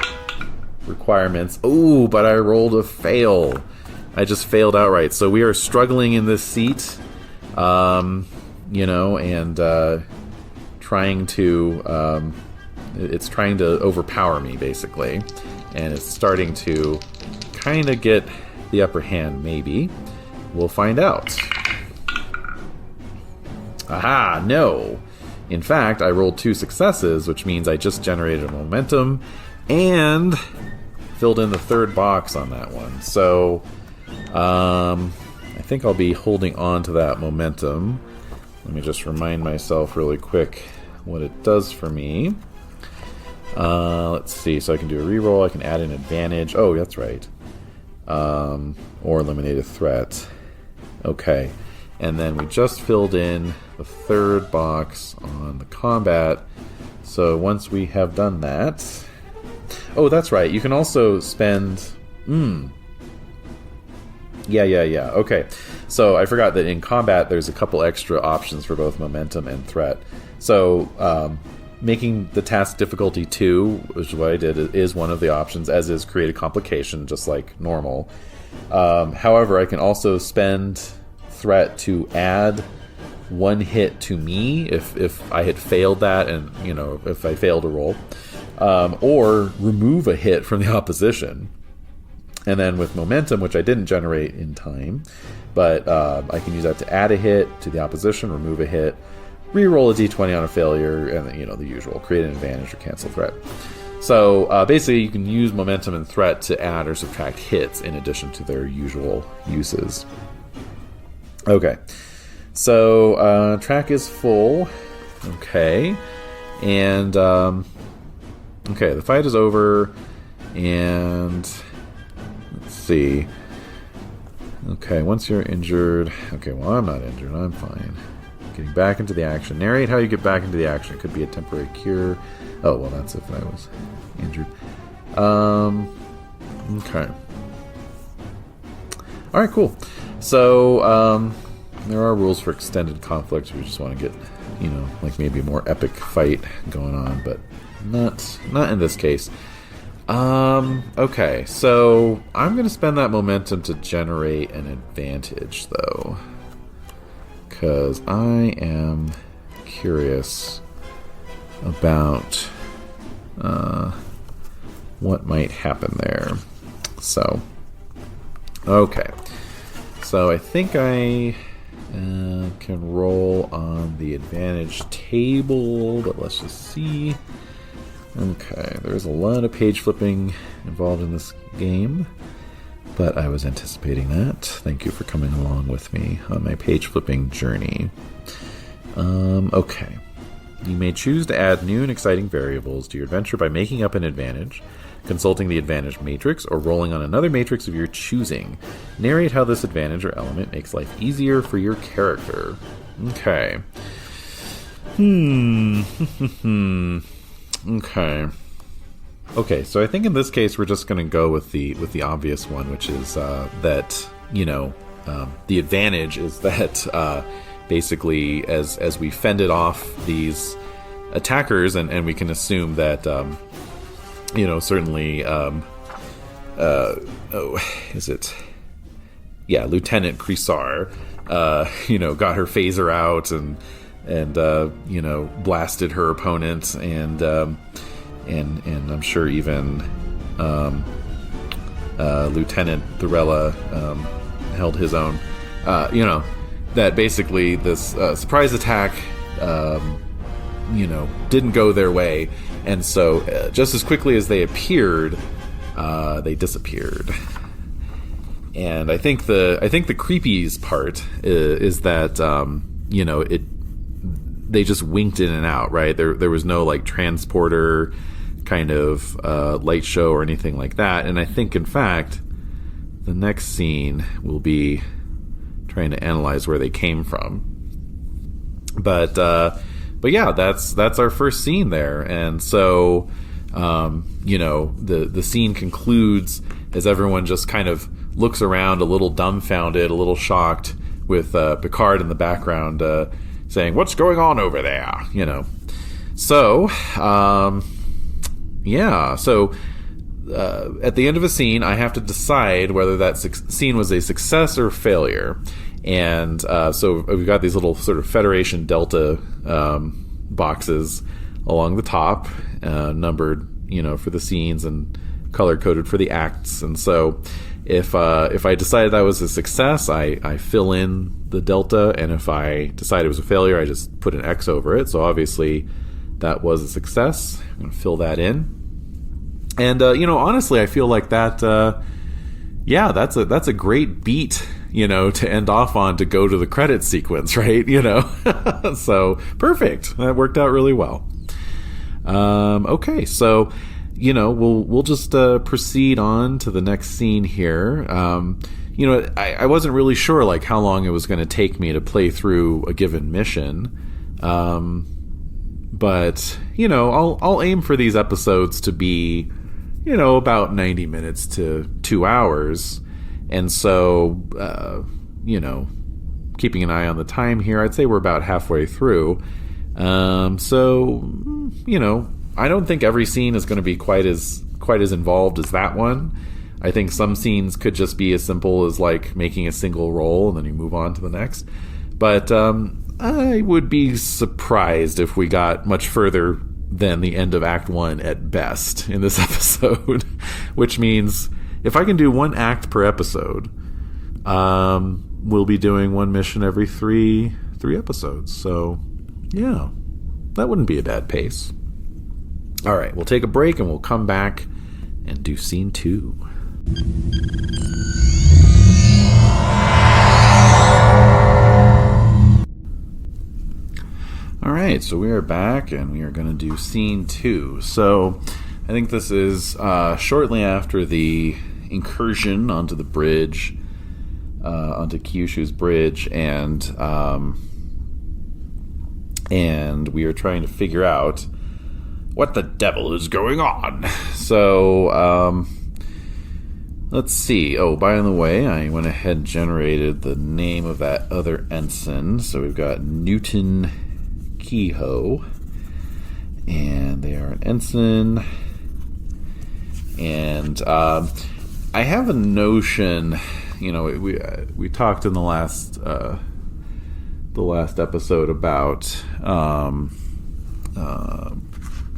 requirements. Oh, but I rolled a fail. I just failed outright. So we are struggling in this seat, and trying to, it's trying to overpower me, basically. And it's starting to kind of get the upper hand, maybe. We'll find out. Aha, no. In fact, I rolled 2 successes, which means I just generated a momentum and filled in the third box on that one. So, I think I'll be holding on to that momentum. Let me just remind myself really quick what it does for me. Let's see. So I can do a reroll. I can add an advantage. Oh, that's right. or eliminate a threat. Okay. And then we just filled in the third box on the combat. So once we have done that... Oh, that's right. You can also spend... Yeah. Okay. So I forgot that in combat there's a couple extra options for both momentum and threat. So making the task difficulty 2, which is what I did, is one of the options, as is create a complication, just like normal. However, I can also spend threat to add 1 hit to me if I had failed that, and if I failed a roll, or remove a hit from the opposition. And then with momentum, which I didn't generate in time, but I can use that to add a hit to the opposition, remove a hit, re-roll a d20 on a failure, and the usual, create an advantage or cancel threat. So basically you can use momentum and threat to add or subtract hits in addition to their usual uses. Okay, so track is full. Okay, and okay, the fight is over, and let's see. Okay, once you're injured... Okay, well, I'm not injured. I'm fine. Getting back into the action. Narrate how you get back into the action. It could be a temporary cure. Oh, well, that's if I was injured. Okay. Alright, cool. So, there are rules for extended conflict. We just want to get, like maybe a more epic fight going on, but not in this case. Okay, so I'm going to spend that momentum to generate an advantage, though. Because I am curious about what might happen there. So, okay. So I think I can roll on the advantage table, but let's just see. Okay, there's a lot of page flipping involved in this game, but I was anticipating that. Thank you for coming along with me on my page flipping journey. Okay. You may choose to add new and exciting variables to your adventure by making up an advantage, consulting the advantage matrix, or rolling on another matrix of your choosing. Narrate how this advantage or element makes life easier for your character. Okay. Okay, so I think in this case we're just going to go with the obvious one, which is that the advantage is that basically as we fended off these attackers, and we can assume that certainly Lieutenant Crisar got her phaser out and blasted her opponent, and I'm sure even Lieutenant Thorella held his own. That basically this surprise attack didn't go their way, and so just as quickly as they appeared, they disappeared. And I think the creepiest part is that they just winked in and out, right? There was no like transporter kind of light show or anything like that. And I think, in fact, the next scene will be trying to analyze where they came from. But yeah, that's our first scene there. And so the scene concludes as everyone just kind of looks around, a little dumbfounded, a little shocked, with Picard in the background saying, "What's going on over there?" So So at the end of a scene, I have to decide whether that scene was a success or failure. And so we've got these little sort of Federation Delta boxes along the top, numbered, for the scenes and color-coded for the acts. And so if I decided that was a success, I fill in the delta, and if I decide it was a failure, I just put an X over it. So obviously that was a success. I'm going to fill that in. And, honestly, I feel like that, that's a great beat, to end off on, to go to the credit sequence, right? So perfect. That worked out really well. Okay, so we'll just proceed on to the next scene here. I wasn't really sure like how long it was going to take me to play through a given mission, but I'll aim for these episodes to be about 90 minutes to 2 hours, and so keeping an eye on the time here, I'd say we're about halfway through. I don't think every scene is going to be quite as involved as that one. I think some scenes could just be as simple as like making a single roll and then you move on to the next. But I would be surprised if we got much further than the end of Act 1 at best in this episode, which means if I can do one act per episode, we'll be doing one mission every three episodes. So, yeah, that wouldn't be a bad pace. All right, we'll take a break and we'll come back and do scene 2. All right, so we are back and we are going to do scene 2. So I think this is shortly after the incursion onto the bridge, onto Kyushu's bridge, and we are trying to figure out what the devil is going on. So, let's see. Oh, by the way, I went ahead and generated the name of that other ensign. So we've got Newton Kehoe, and they are an ensign. And I have a notion. We talked in the last episode about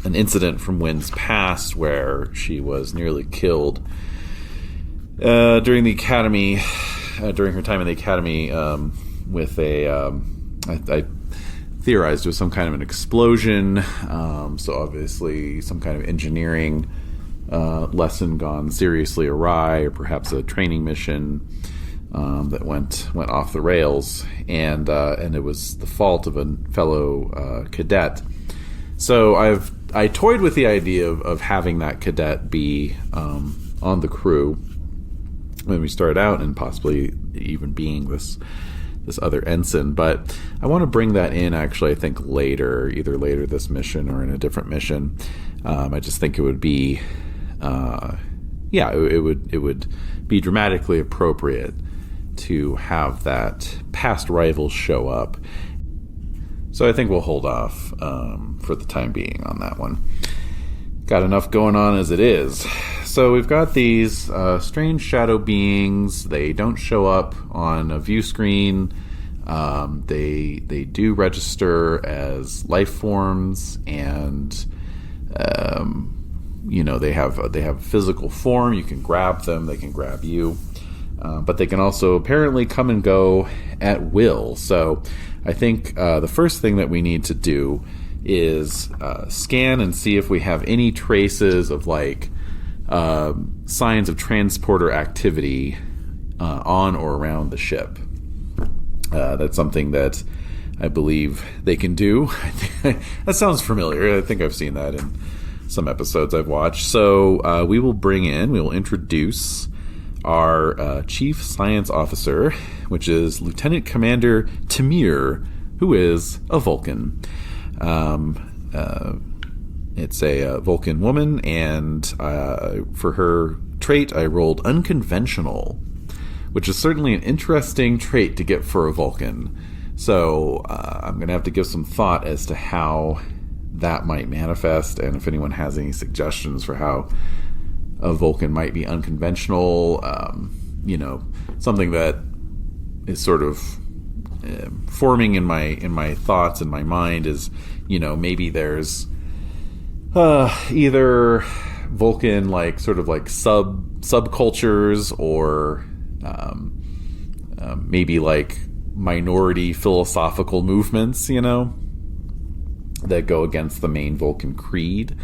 an incident from Wyn's past where she was nearly killed during the academy, during her time in the academy, with I theorized it was some kind of an explosion. So obviously some kind of engineering lesson gone seriously awry, or perhaps a training mission that went off the rails, and it was the fault of a fellow cadet. So I toyed with the idea of having that cadet be on the crew when we started out, and possibly even being this other ensign. But I want to bring that in, actually, I think either later this mission or in a different mission. I just think it would be, it would be dramatically appropriate to have that past rival show up. So I think we'll hold off for the time being on that one. Got enough going on as it is. So we've got these strange shadow beings. They don't show up on a view screen. They do register as life forms, and they have physical form. You can grab them. They can grab you. But they can also apparently come and go at will. So I think the first thing that we need to do is scan and see if we have any traces of signs of transporter activity on or around the ship. That's something that I believe they can do. That sounds familiar. I think I've seen that in some episodes I've watched. So we will introduce our Chief Science Officer, which is Lieutenant Commander Tamir, who is a Vulcan. It's a Vulcan woman, and for her trait, I rolled unconventional, which is certainly an interesting trait to get for a Vulcan. So I'm going to have to give some thought as to how that might manifest, and if anyone has any suggestions for how a Vulcan might be unconventional, something that is sort of forming in my thoughts and my mind is, maybe there's either Vulcan subcultures, or maybe minority philosophical movements, that go against the main Vulcan creed.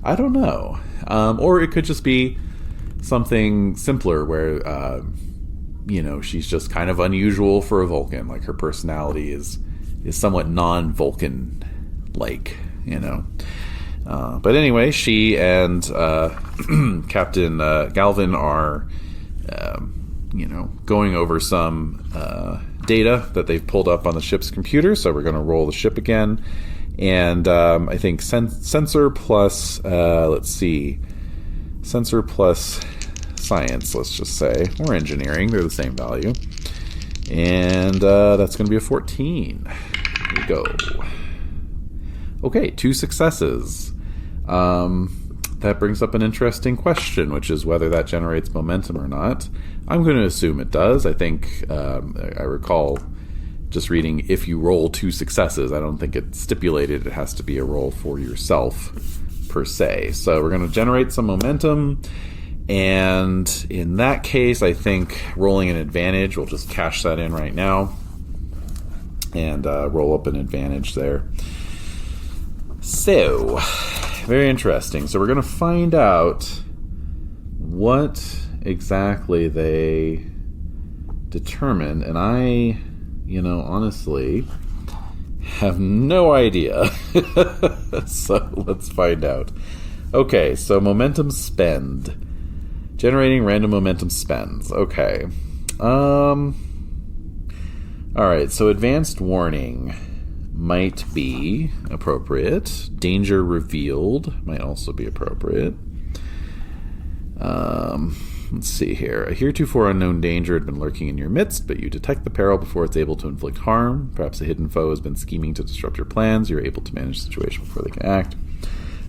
I don't know. Or it could just be something simpler where, she's just kind of unusual for a Vulcan. Like, her personality is somewhat non-Vulcan-like, But anyway, she and Captain Galvin are, going over some data that they've pulled up on the ship's computer. So we're going to roll the ship again. And I think sensor plus, sensor plus science, let's just say, or engineering. They're the same value. And that's going to be a 14. Here we go. Okay, 2 successes. That brings up an interesting question, which is whether that generates momentum or not. I'm going to assume it does. I think I recall just reading if you roll 2 successes. I don't think it's stipulated it has to be a roll for yourself per se. So we're going to generate some momentum. And in that case, I think rolling an advantage, we'll just cash that in right now and roll up an advantage there. So, very interesting. So we're going to find out what exactly they determined. And I, honestly have no idea. So let's find out. Okay, so momentum spend. Generating random momentum spends. Okay. Alright, so advanced warning might be appropriate. Danger revealed might also be appropriate. Let's see here. A heretofore unknown danger had been lurking in your midst, but you detect the peril before it's able to inflict harm. Perhaps a hidden foe has been scheming to disrupt your plans. You're able to manage the situation before they can act.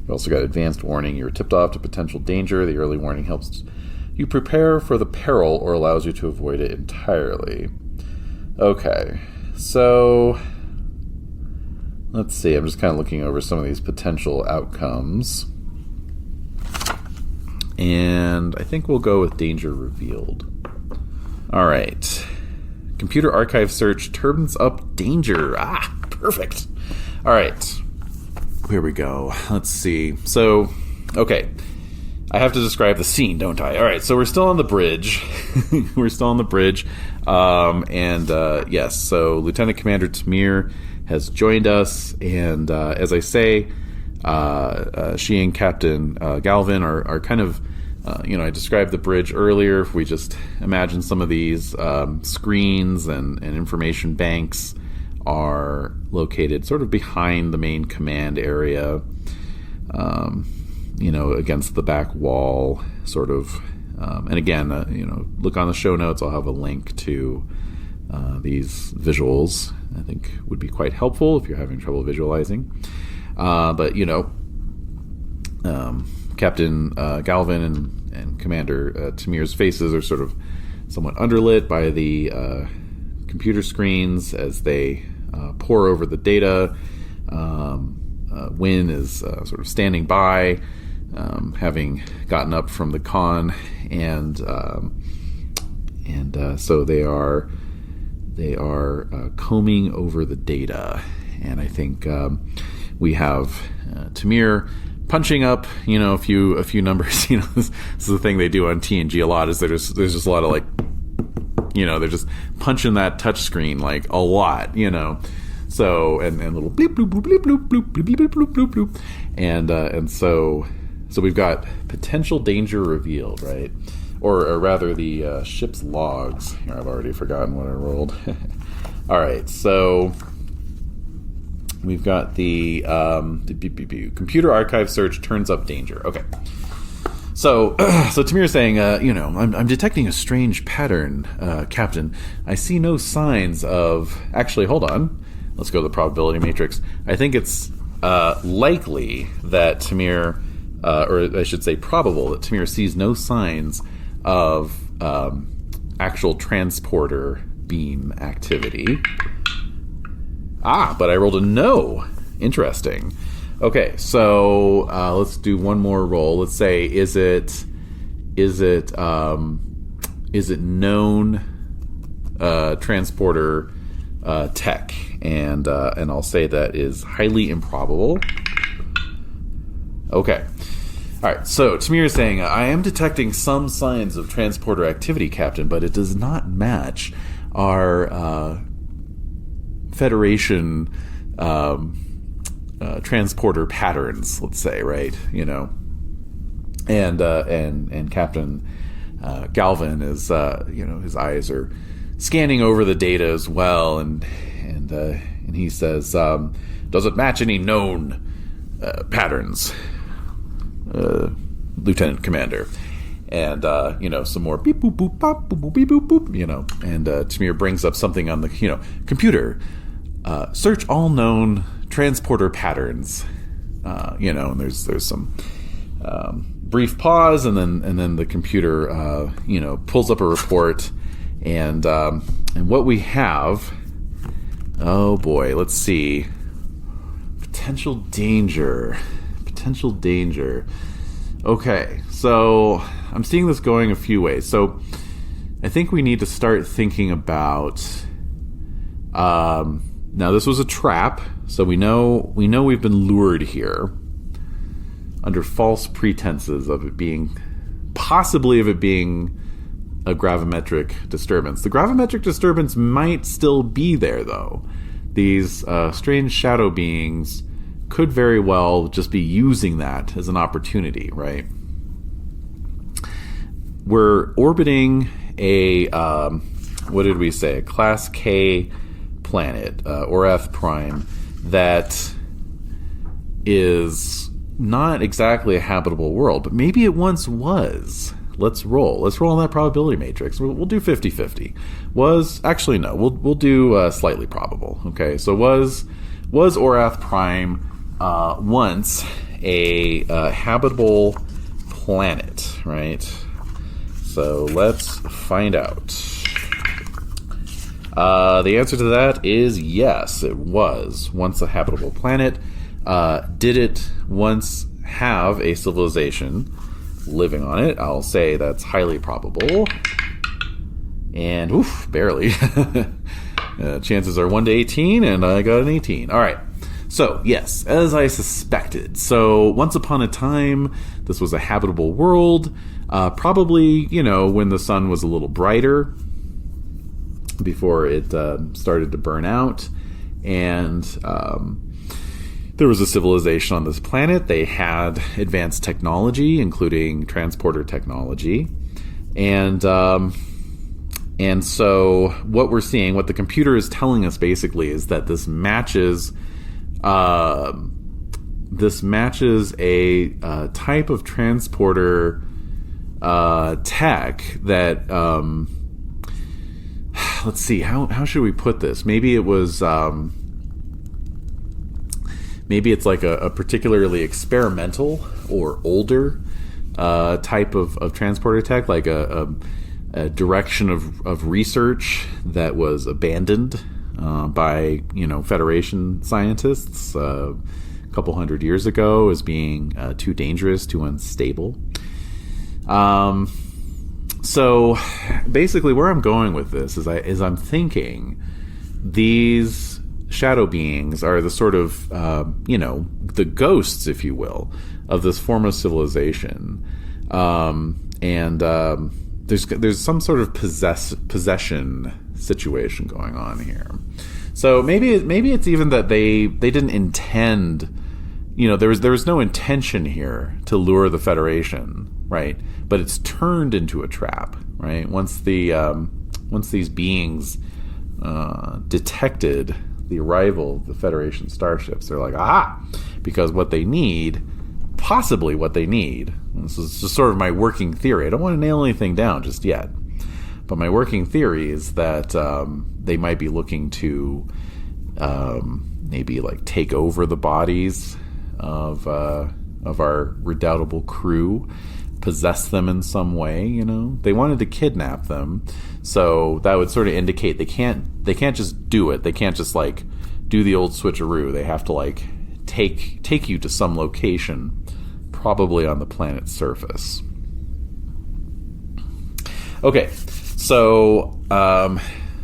You've also got advanced warning. You were tipped off to potential danger. The early warning helps you prepare for the peril or allows you to avoid it entirely. Okay, so let's see. I'm just kind of looking over some of these potential outcomes. And I think we'll go with danger revealed. All right. Computer archive search turbines up danger. Ah, perfect. All right. Here we go. Let's see. So, okay. I have to describe the scene, don't I? All right, so we're still on the bridge. Yes, so Lieutenant Commander Tamir has joined us, and as I say, she and Captain Galvin are kind of, I described the bridge earlier. If we just imagine some of these screens and information banks are located sort of behind the main command area, against the back wall, sort of. And again, look on the show notes. I'll have a link to these visuals. I think would be quite helpful if you're having trouble visualizing. But Captain Galvin and Commander Tamir's faces are sort of somewhat underlit by the computer screens as they pore over the data. Wyn is sort of standing by, having gotten up from the con, and so they are combing over the data, and I think we have Tamir punching up, a few numbers. This is the thing they do on TNG a lot. Is there's just a lot of they're just punching that touch screen like a lot, So and little bleep bloop bloop bleep bloop bloop bleep bleep bloop bloop bloop, and so we've got potential danger revealed, right? Or rather, the ship's logs. Here, I've already forgotten what I rolled. All right, so we've got the computer archive search turns up danger. Okay. So Tamir's saying, I'm detecting a strange pattern, Captain. I see no signs of... Actually, hold on. Let's go to the probability matrix. I think it's likely that Tamir, or I should say probable, that Tamir sees no signs of actual transporter beam activity. But I rolled a no. Interesting. Okay, so let's do one more roll. Let's say, is it known transporter tech? And I'll say that is highly improbable. Okay. All right, so Tamir is saying, I am detecting some signs of transporter activity, Captain, but it does not match our Federation transporter patterns, let's say, right? And Captain Galvin is, his eyes are scanning over the data as well, and he says, "Does it match any known patterns, Lieutenant Commander?" And some more beep boop boop bop boop boop beep boop boop, and Tamir brings up something on the computer. Search all known transporter patterns. And there's some brief pause, and then the computer pulls up a report, and what we have. Oh boy, let's see. Potential danger. Okay, so I'm seeing this going a few ways. So I think we need to start thinking about. Now this was a trap, so we know we've been lured here under false pretenses of it being a gravimetric disturbance. The gravimetric disturbance might still be there, though. These strange shadow beings could very well just be using that as an opportunity, right? We're orbiting a, what did we say? A Class K planet, Orath Prime, that is not exactly a habitable world, but maybe it once was. Let's roll on that probability matrix. We'll do 50-50. We'll do slightly probable. Okay, so was Orath Prime once a habitable planet, right? So let's find out. The answer to that is yes, it was once a habitable planet. Did it once have a civilization living on it? I'll say that's highly probable. And, barely. Chances are 1 to 18, and I got an 18. All right. So, yes, as I suspected. So, once upon a time, this was a habitable world. Probably, when the sun was a little brighter, before it started to burn out. And there was a civilization on this planet. They had advanced technology, including transporter technology. And so what we're seeing, what the computer is telling us basically, is that this matches a type of transporter tech that, let's see, how should we put this? Maybe it was, maybe it's like a particularly experimental or older type of transporter tech, like a direction of research that was abandoned by Federation scientists a couple hundred years ago as being too dangerous, too unstable. So basically, where I'm going with this is I'm thinking these shadow beings are the sort of the ghosts, if you will, of this form of civilization, and there's some sort of possession situation going on here. So maybe it's even that they didn't intend, there was no intention here to lure the Federation, right? But it's turned into a trap, right? Once these beings detected the arrival of the Federation starships, they're like, aha! Because possibly what they need, this is just sort of my working theory. I don't want to nail anything down just yet, but my working theory is that they might be looking to maybe like take over the bodies of our redoubtable crew, possess them in some way. They wanted to kidnap them, so that would sort of indicate they can't just do it. They can't just like do the old switcheroo. They have to like take you to some location, probably on the planet's surface. Okay, so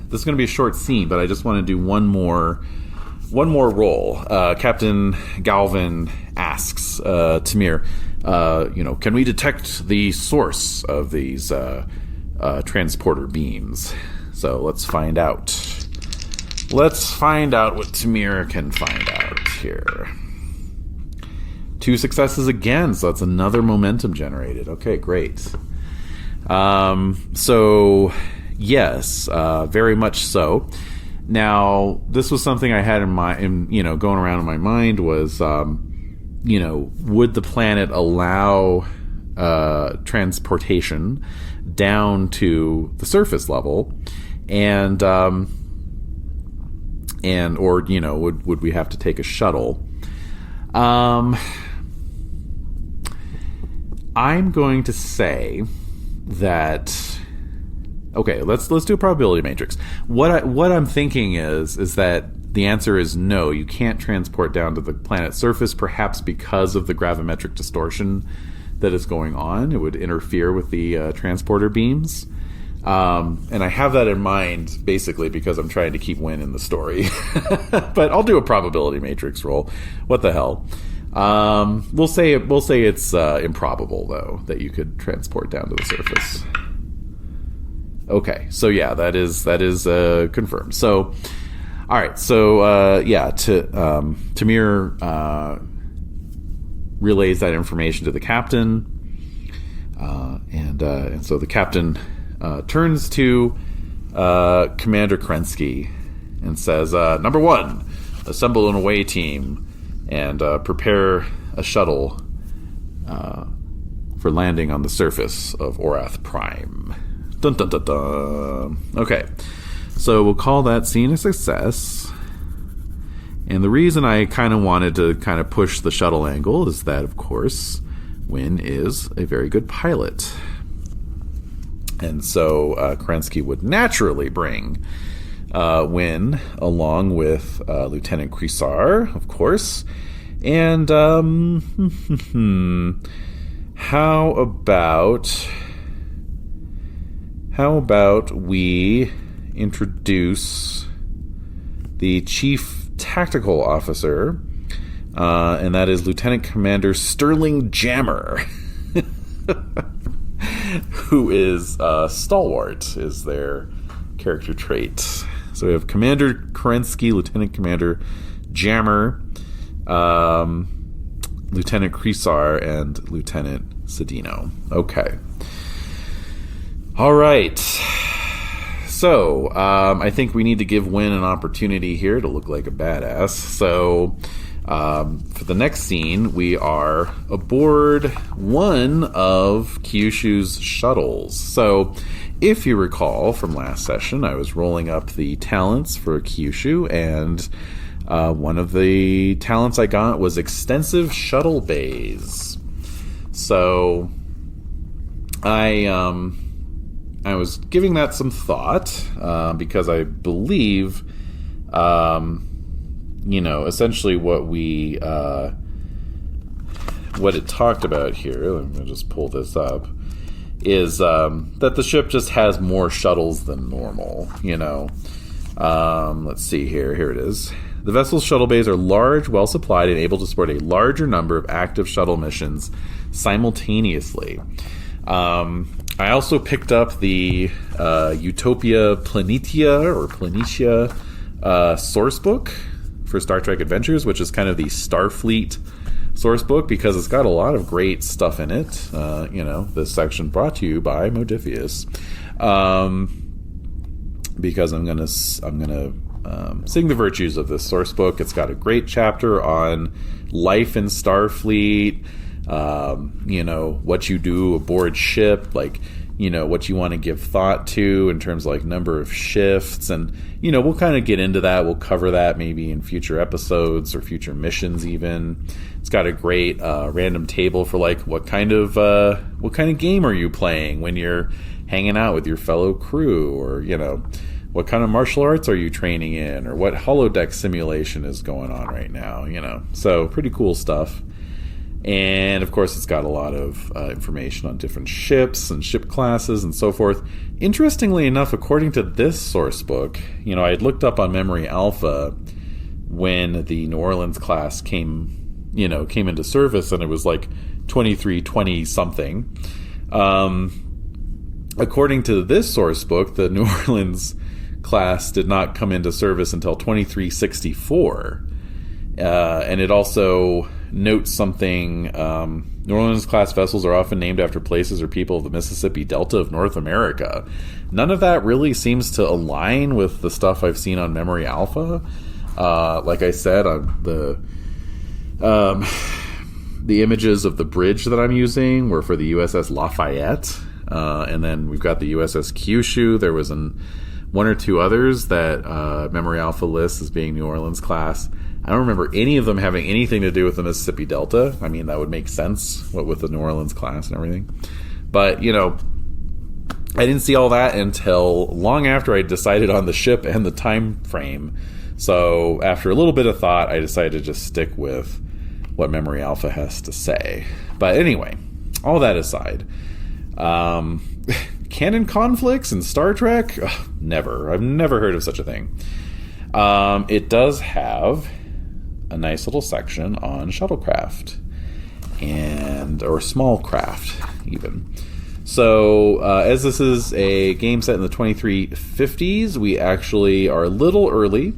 this is going to be a short scene, but I just want to do one more roll. Captain Galvin asks Tamir, can we detect the source of these transporter beams? So let's find out. Let's find out what Tamir can find out here. 2 successes again, so that's another momentum generated. Okay, great. So, yes, very much so. Now, this was something I had in going around in my mind was, would the planet allow transportation down to the surface level, and would we have to take a shuttle? I'm going to say that. Okay, let's do a probability matrix. What I'm thinking is that the answer is no. You can't transport down to the planet's surface, perhaps because of the gravimetric distortion that is going on. It would interfere with the transporter beams. And I have that in mind basically because I'm trying to keep Wyn in the story. But I'll do a probability matrix roll. What the hell? We'll say it's improbable though that you could transport down to the surface. Okay, so yeah, that is confirmed. So, all right, so Tamir relays that information to the captain, and so the captain turns to Commander Kerensky and says, "Number 1, assemble an away team and prepare a shuttle for landing on the surface of Orath Prime." Dun, dun, dun, dun. Okay, so we'll call that scene a success. And the reason I kind of wanted to kind of push the shuttle angle is that, of course, Wyn is a very good pilot. And so Kerensky would naturally bring Wyn along with Lieutenant Krysar, of course. And how about we introduce the Chief Tactical Officer, and that is Lieutenant Commander Sterling Jammer, who is stalwart, is their character trait. So we have Commander Kerensky, Lieutenant Commander Jammer, Lieutenant Krysar, and Lieutenant Cedino. Okay. All right. So, I think we need to give Wyn an opportunity here to look like a badass. So, for the next scene, we are aboard one of Kyushu's shuttles. So, if you recall from last session, I was rolling up the talents for Kyushu, and one of the talents I got was extensive shuttle bays. So, I was giving that some thought because I believe, essentially what it talked about here, let me just pull this up, is that the ship just has more shuttles than normal, Let's see here. Here it is. The vessel's shuttle bays are large, well supplied, and able to support a larger number of active shuttle missions simultaneously. I also picked up the Utopia Planitia source book for Star Trek Adventures, which is kind of the Starfleet source book because it's got a lot of great stuff in it. This section brought to you by Modifius, because I'm gonna sing the virtues of this source book. It's got a great chapter on life in Starfleet. What you do aboard ship, what you want to give thought to in terms of number of shifts, and we'll kind of get into that. We'll cover that maybe in future episodes or future missions even. It's got a great random table for what kind of game are you playing when you're hanging out with your fellow crew, or what kind of martial arts are you training in, or what holodeck simulation is going on right now, so pretty cool stuff. And, of course, it's got a lot of information on different ships and ship classes and so forth. Interestingly enough, according to this source book, I had looked up on Memory Alpha when the New Orleans class came into service, and it was 2320-something. According to this source book, the New Orleans class did not come into service until 2364. And it also note something. New Orleans-class vessels are often named after places or people of the Mississippi Delta of North America. None of that really seems to align with the stuff I've seen on Memory Alpha. Like I said, the images of the bridge that I'm using were for the USS Lafayette. And then we've got the USS Kyushu. There was one or two others that Memory Alpha lists as being New Orleans class. I don't remember any of them having anything to do with the Mississippi Delta. I mean, that would make sense with the New Orleans class and everything. But, I didn't see all that until long after I decided on the ship and the time frame. So after a little bit of thought, I decided to just stick with what Memory Alpha has to say. But anyway, all that aside, canon conflicts in Star Trek? Ugh, never. I've never heard of such a thing. It does have a nice little section on shuttlecraft or small craft even. So as this is a game set in the 2350s, we actually are a little early,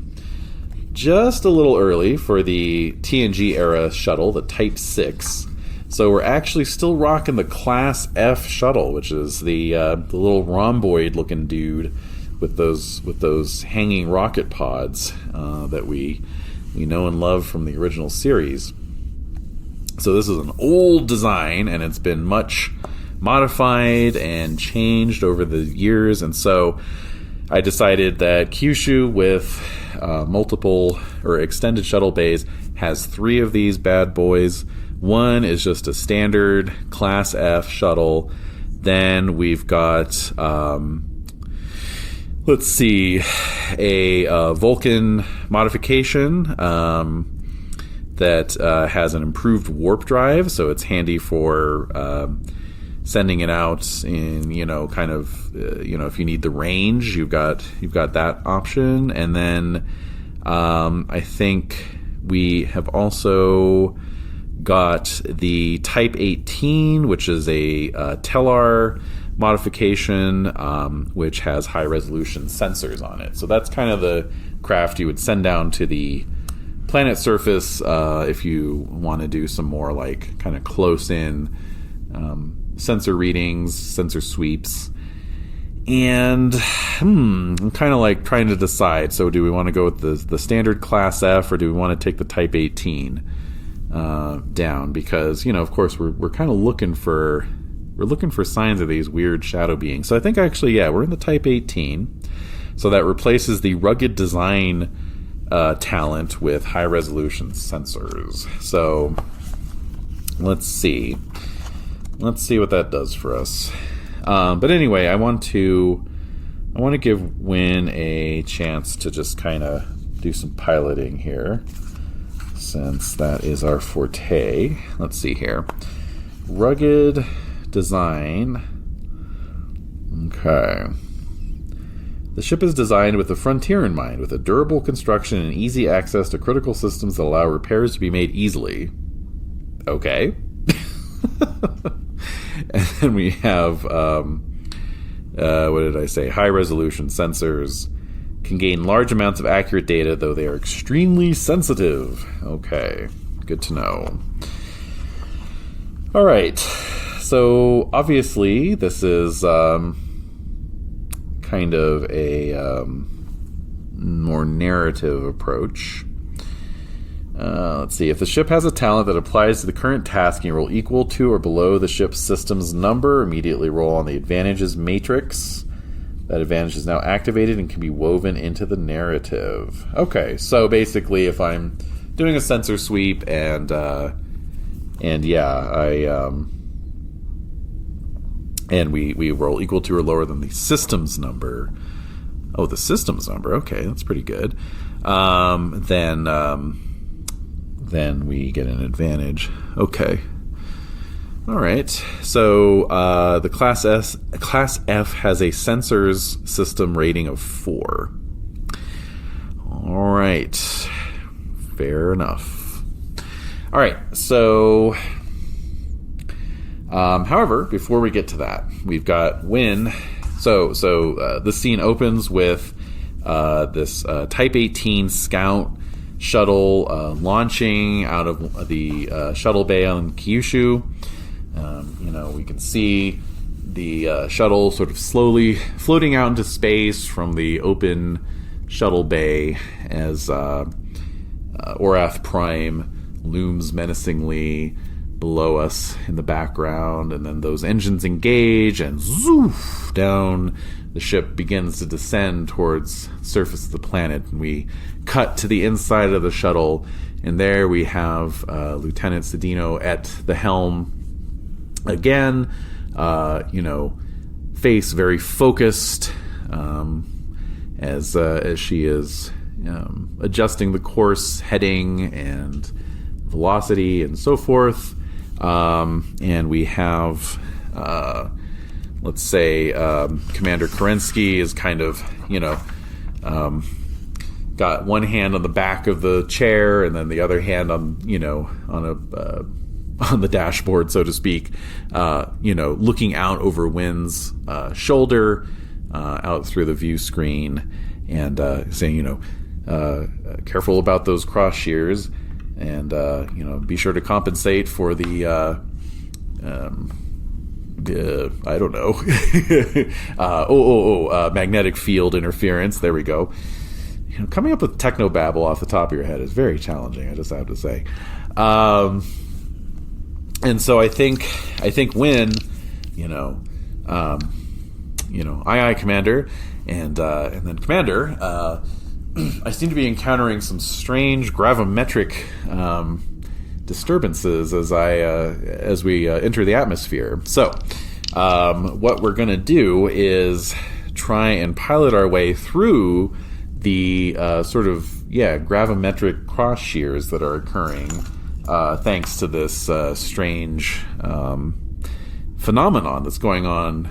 just a little early for the TNG era shuttle, the Type 6. So we're actually still rocking the Class F shuttle, which is the little rhomboid looking dude with those hanging rocket pods that we know and love from the original series. So this is an old design, and it's been much modified and changed over the years. And so I decided that Kyushu with multiple or extended shuttle bays has 3 of these bad boys. One is just a standard Class F shuttle. Then we've got a Vulcan modification that has an improved warp drive, so it's handy for sending it out in, if you need the range, you've got that option. And then I think we have also got the Type 18, which is a Tellar modification, which has high resolution sensors on it. So that's kind of the craft you would send down to the planet surface if you want to do some more like kind of close in sensor readings, sensor sweeps. And I'm kind of like trying to decide. So do we want to go with the standard Class F, or do we want to take the Type 18 down? Because of course we're kind of looking for signs of these weird shadow beings. So I think actually, we're in the Type 18. So that replaces the rugged design talent with high resolution sensors. So let's see what that does for us. But anyway, I want to give Wyn a chance to just kind of do some piloting here, since that is our forte. Let's see here. Rugged design. Okay. The ship is designed with the frontier in mind, with a durable construction and easy access to critical systems that allow repairs to be made easily. Okay. And then we have, what did I say? High-resolution sensors can gain large amounts of accurate data, though they are extremely sensitive. Okay, good to know. All right, so obviously this is kind of a more narrative approach. Let's see. If the ship has a talent that applies to the current task, you roll equal to or below the ship's system's number. Immediately roll on the advantages matrix. That advantage is now activated and can be woven into the narrative. Okay, so basically, if I'm doing a sensor sweep and we roll equal to or lower than the system's number. Oh, the system's number. Okay, that's pretty good. Then we get an advantage. Okay. All right. So the Class F has a sensors system rating of 4. All right. Fair enough. All right. So, however, before we get to that, we've got Wyn. So the scene opens with this Type 18 scout shuttle launching out of the shuttle bay on Kyushu. We can see the shuttle sort of slowly floating out into space from the open shuttle bay as Orath Prime looms menacingly below us in the background, and then those engines engage, and zoof, down the ship begins to descend towards the surface of the planet, and we cut to the inside of the shuttle, and there we have Lieutenant Cedino at the helm again, face very focused, as she is adjusting the course, heading, and velocity, and so forth. And we have, let's say, Commander Kerensky is kind of, got one hand on the back of the chair, and then the other hand on the dashboard, so to speak, looking out over Wyn's shoulder, out through the view screen, and saying, careful about those cross shears, and be sure to compensate for the I don't know magnetic field interference. There we go. Coming up with technobabble off the top of your head is very challenging, I just have to say. And so I think Wyn, aye, Commander, and then Commander, I seem to be encountering some strange gravimetric disturbances as we enter the atmosphere. So, what we're going to do is try and pilot our way through the gravimetric cross shears that are occurring thanks to this strange phenomenon that's going on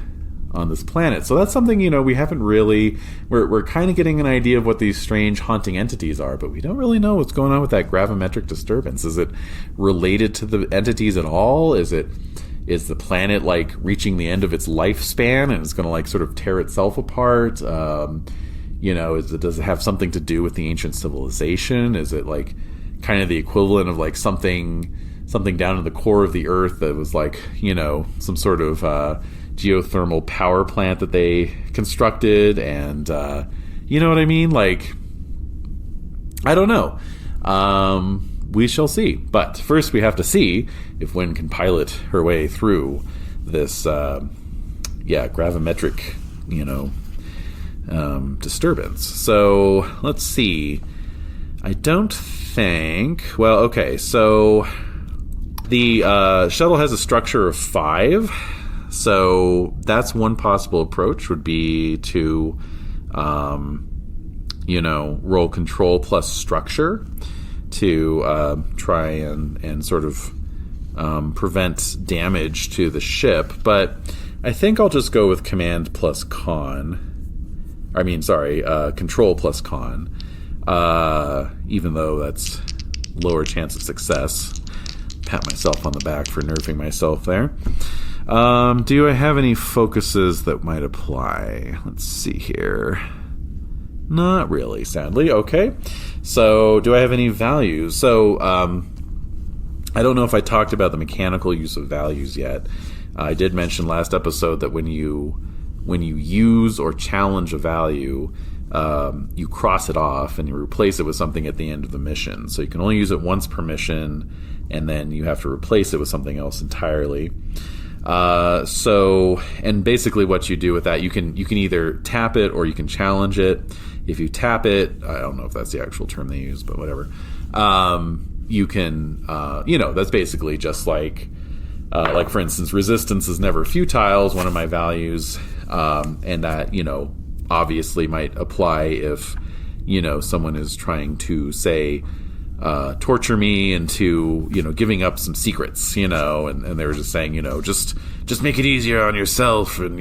this planet. So that's something, we haven't really... We're kind of getting an idea of what these strange haunting entities are, but we don't really know what's going on with that gravimetric disturbance. Is it related to the entities at all? Is the planet, reaching the end of its lifespan and it's going to, sort of tear itself apart? Does it have something to do with the ancient civilization? Is it, kind of the equivalent of, something down in the core of the Earth that was, some sort of... geothermal power plant that they constructed, and you know what I mean? I don't know. We shall see. But first we have to see if Wyn can pilot her way through this gravimetric disturbance. So let's see. I don't think... Well, okay, so the shuttle has a structure of 5. So that's one possible approach, would be to, roll control plus structure to try and sort of prevent damage to the ship. But I think I'll just go with command plus control plus con, even though that's lower chance of success. Pat myself on the back for nerfing myself there. Do I have any focuses that might apply? Let's see here. Not really, sadly. Okay. So, do I have any values? So, I don't know if I talked about the mechanical use of values yet. I did mention last episode that when you use or challenge a value, you cross it off and you replace it with something at the end of the mission. So you can only use it once per mission, and then you have to replace it with something else entirely. And basically what you do with that, you can either tap it or you can challenge it. If you tap it, I don't know if that's the actual term they use, but whatever. You can, that's basically just like for instance, resistance is never futile is one of my values. And that, obviously might apply if, someone is trying to say, torture me into, giving up some secrets, and they were just saying, just make it easier on yourself, and,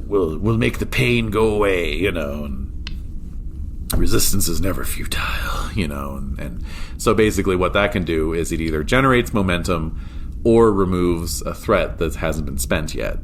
we'll make the pain go away, and resistance is never futile, and so basically what that can do is it either generates momentum or removes a threat that hasn't been spent yet.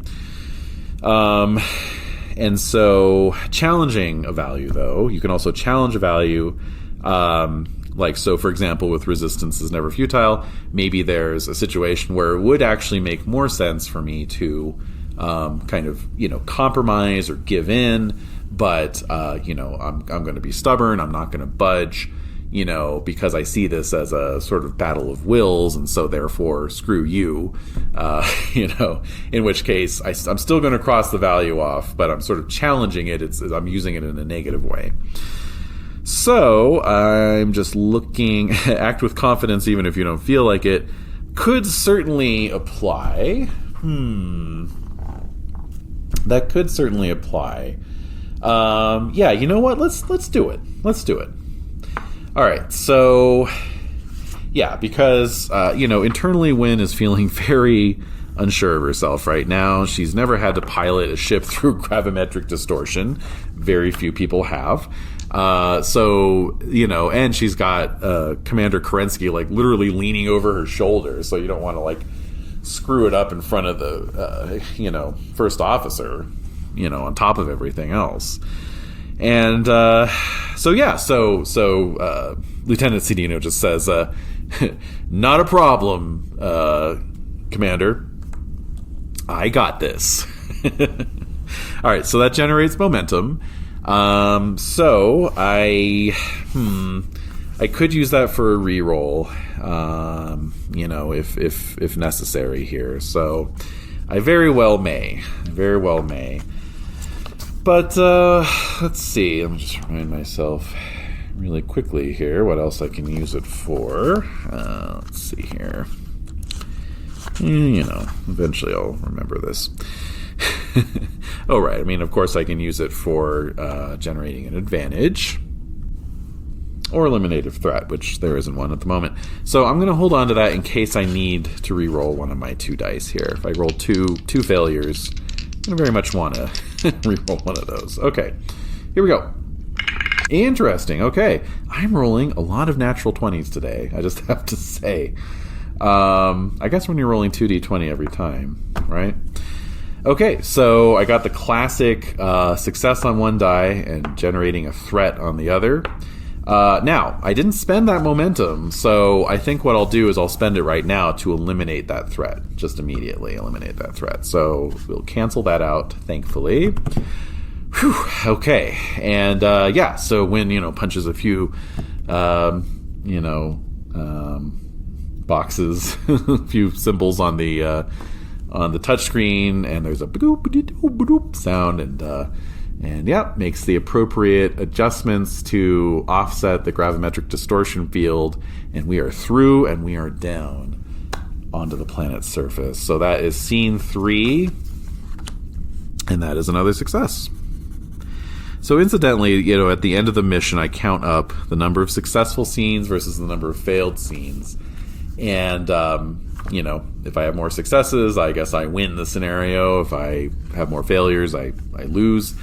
And so challenging a value, though, you can also challenge a value Like, so for example, with resistance is never futile, maybe there's a situation where it would actually make more sense for me to kind of, compromise or give in, but, I'm going to be stubborn. I'm not going to budge, because I see this as a sort of battle of wills, and so therefore screw you, in which case I'm still going to cross the value off, but I'm sort of challenging it. I'm using it in a negative way. So I'm just looking, act with confidence even if you don't feel like it, could certainly apply. That could certainly apply. Yeah, you know what? Let's do it. Let's do it. All right. So, yeah, because, internally Wyn is feeling very unsure of herself right now. She's never had to pilot a ship through gravimetric distortion. Very few people have. And she's got Commander Kerensky like literally leaning over her shoulder, so you don't want to like screw it up in front of the first officer, on top of everything else. And Lieutenant Cedino just says, not a problem, Commander. I got this. All right, so that generates momentum. So I could use that for a reroll, if necessary here. So I very well may. But let's see. Let me just remind myself really quickly here what else I can use it for. Let's see here. Eventually I'll remember this. Oh, right. I mean, of course, I can use it for generating an advantage or eliminative threat, which there isn't one at the moment. So I'm going to hold on to that in case I need to re-roll one of my 2 dice here. If I roll two failures, I'm going to very much want to re-roll one of those. Okay, here we go. Interesting. Okay, I'm rolling a lot of natural 20s today, I just have to say. I guess when you're rolling 2d20 every time, right? Okay, so I got the classic success on one die and generating a threat on the other. Now, I didn't spend that momentum, so I think what I'll do is I'll spend it right now to eliminate that threat. Just immediately eliminate that threat. So we'll cancel that out, thankfully. Whew, okay, and so Wyn, punches a few, boxes, a few symbols on the touchscreen, and there's a ba-doop sound, and makes the appropriate adjustments to offset the gravimetric distortion field, and we are through and we are down onto the planet's surface. So that is scene 3, and that is another success. So incidentally, at the end of the mission, I count up the number of successful scenes versus the number of failed scenes. And, if I have more successes, I guess I win the scenario. If I have more failures, I lose.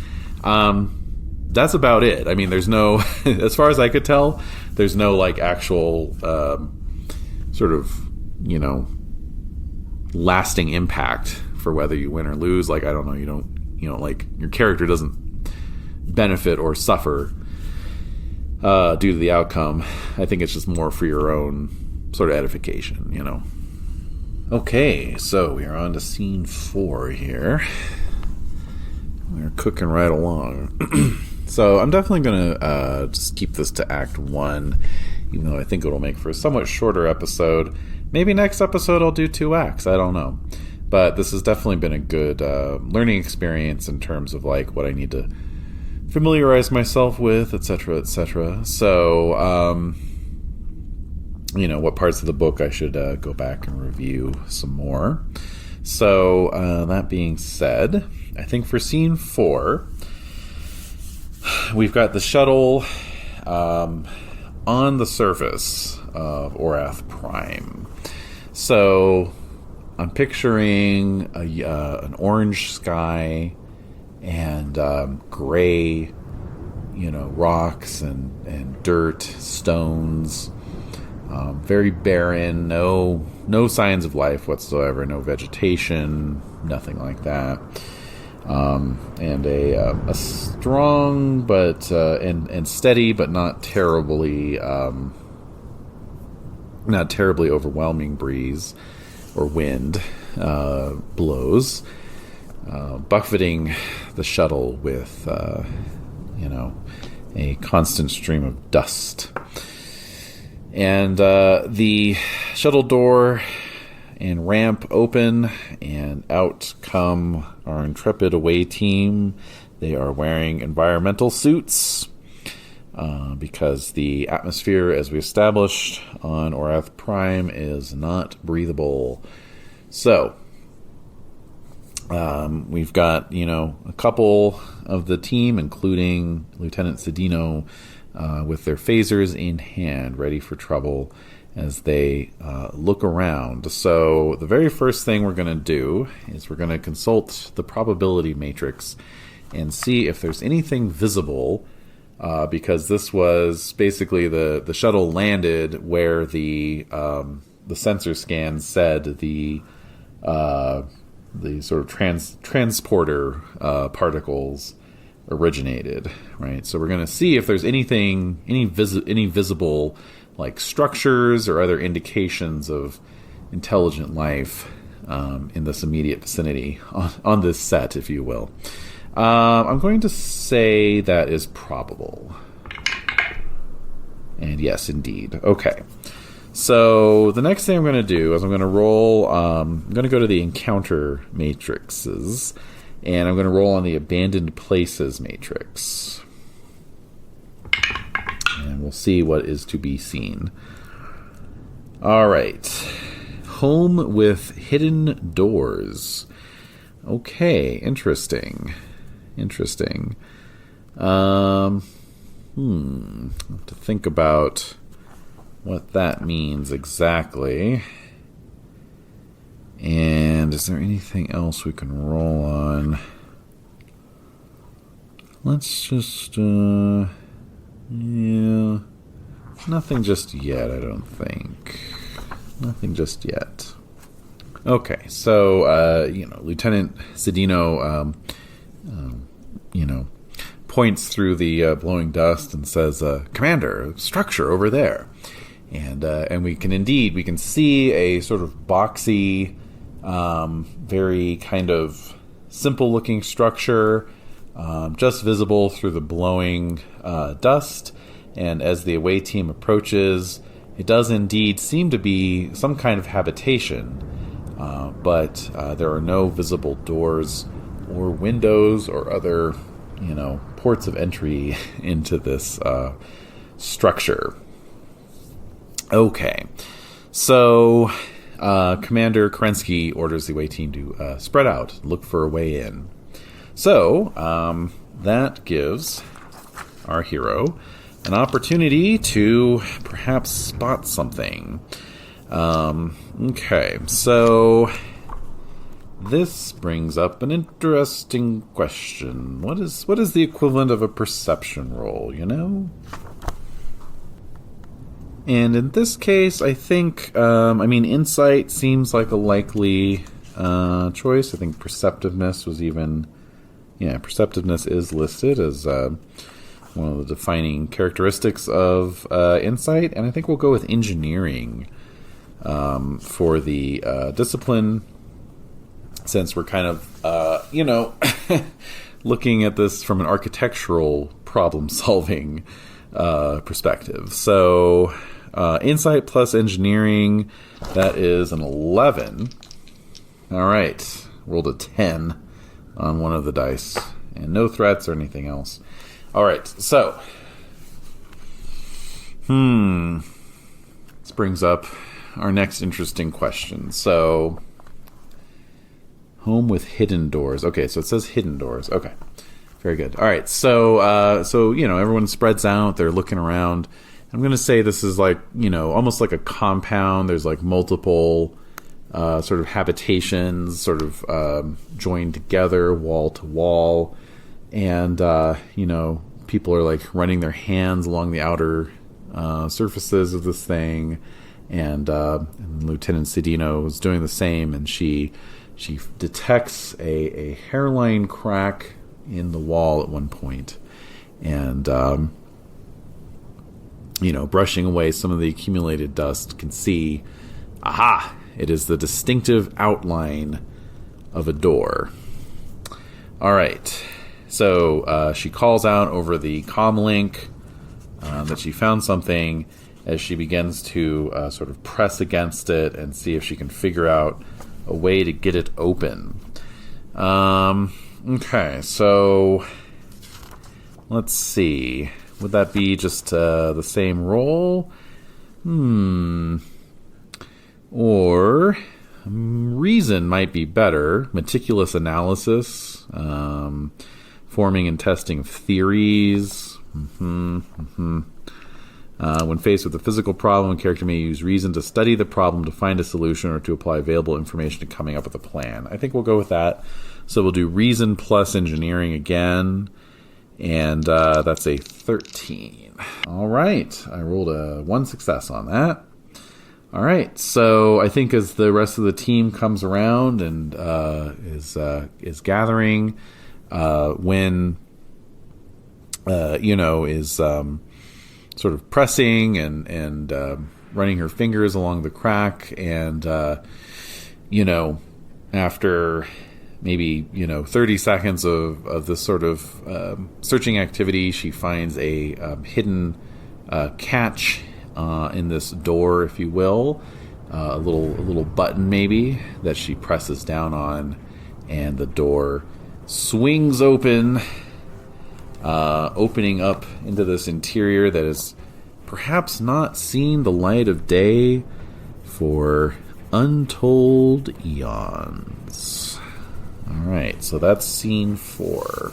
That's about it. I mean, there's no, as far as I could tell, there's no, actual sort of, lasting impact for whether you win or lose. I don't know, you don't, your character doesn't benefit or suffer due to the outcome. I think it's just more for your own sort of edification, Okay, so we are on to scene 4 here. We're cooking right along. So I'm definitely going to just keep this to Act 1, even though I think it'll make for a somewhat shorter episode. Maybe next episode I'll do 2 acts, I don't know. But this has definitely been a good learning experience in terms of what I need to familiarize myself with, etc., etc. So, what parts of the book I should go back and review some more. So, that being said, I think for scene 4, we've got the shuttle on the surface of Orath Prime. So, I'm picturing an orange sky and gray, rocks and dirt, stones. Very barren, no signs of life whatsoever, no vegetation, nothing like that. and a strong but and steady but not terribly overwhelming breeze or wind blows, buffeting the shuttle with a constant stream of dust. And the shuttle door and ramp open, and out come our intrepid away team. They are wearing environmental suits because the atmosphere, as we established on Orath Prime, is not breathable. So we've got, a couple of the team, including Lieutenant Cedino, with their phasers in hand, ready for trouble as they look around. So the very first thing we're going to do is we're going to consult the probability matrix and see if there's anything visible, because this was basically the shuttle landed where the sensor scan said the sort of transporter particles originated, right? So we're going to see if there's any visible like structures or other indications of intelligent life in this immediate vicinity on this set, if you will. I'm going to say that is probable. And yes, indeed. Okay. So the next thing I'm going to do is I'm going to roll. I'm going to go to the encounter matrices, and I'm going to roll on the abandoned places matrix. And we'll see what is to be seen. All right. Home with hidden doors. Okay, interesting. I have to think about what that means exactly. And is there anything else we can roll on? Let's just, nothing just yet, I don't think. Nothing just yet. Okay, so, Lieutenant Cedino, points through the blowing dust and says, Commander, structure over there. And we can see a sort of boxy, very kind of simple-looking structure, just visible through the blowing dust. And as the away team approaches, it does indeed seem to be some kind of habitation, but there are no visible doors or windows or other, ports of entry into this structure. Okay, so Commander Kerensky orders the away team to spread out, look for a way in. So that gives our hero an opportunity to perhaps spot something. Okay, so this brings up an interesting question. What is the equivalent of a perception roll, And in this case, I think, insight seems like a likely choice. I think perceptiveness was perceptiveness is listed as one of the defining characteristics of insight. And I think we'll go with engineering for the discipline, since we're kind of, looking at this from an architectural problem-solving perspective. So insight plus engineering, that is an 11. All right, rolled a 10 on one of the dice, and no threats or anything else. All right, so this brings up our next interesting question. So, home with hidden doors. Okay, so it says hidden doors. Okay, very good. All right, so everyone spreads out. They're looking around. I'm going to say this is like, almost like a compound. There's like multiple sort of habitations, sort of joined together, wall to wall, and people are like running their hands along the outer surfaces of this thing, and Lieutenant Cedino is doing the same, and she She detects a hairline crack in the wall at one point, and brushing away some of the accumulated dust, can see, aha, it is the distinctive outline of a door. All right, so she calls out over the comm link that she found something, as she begins to sort of press against it and see if she can figure out a way to get it open. Okay, so let's see. Would that be just the same roll? Or reason might be better. Meticulous analysis, forming and testing of theories. When faced with a physical problem, a character may use reason to study the problem, to find a solution, or to apply available information to coming up with a plan. I think we'll go with that. So we'll do reason plus engineering again, and that's a 13. All right, I rolled a 1 success on that. All right, so I think as the rest of the team comes around and is gathering, Wyn, is sort of pressing and running her fingers along the crack, and after maybe 30 seconds of this sort of searching activity, she finds a hidden catch in this door, if you will, a little button maybe that she presses down on, and the door swings open, opening up into this interior that has perhaps not seen the light of day for untold eons. Alright, so that's scene 4.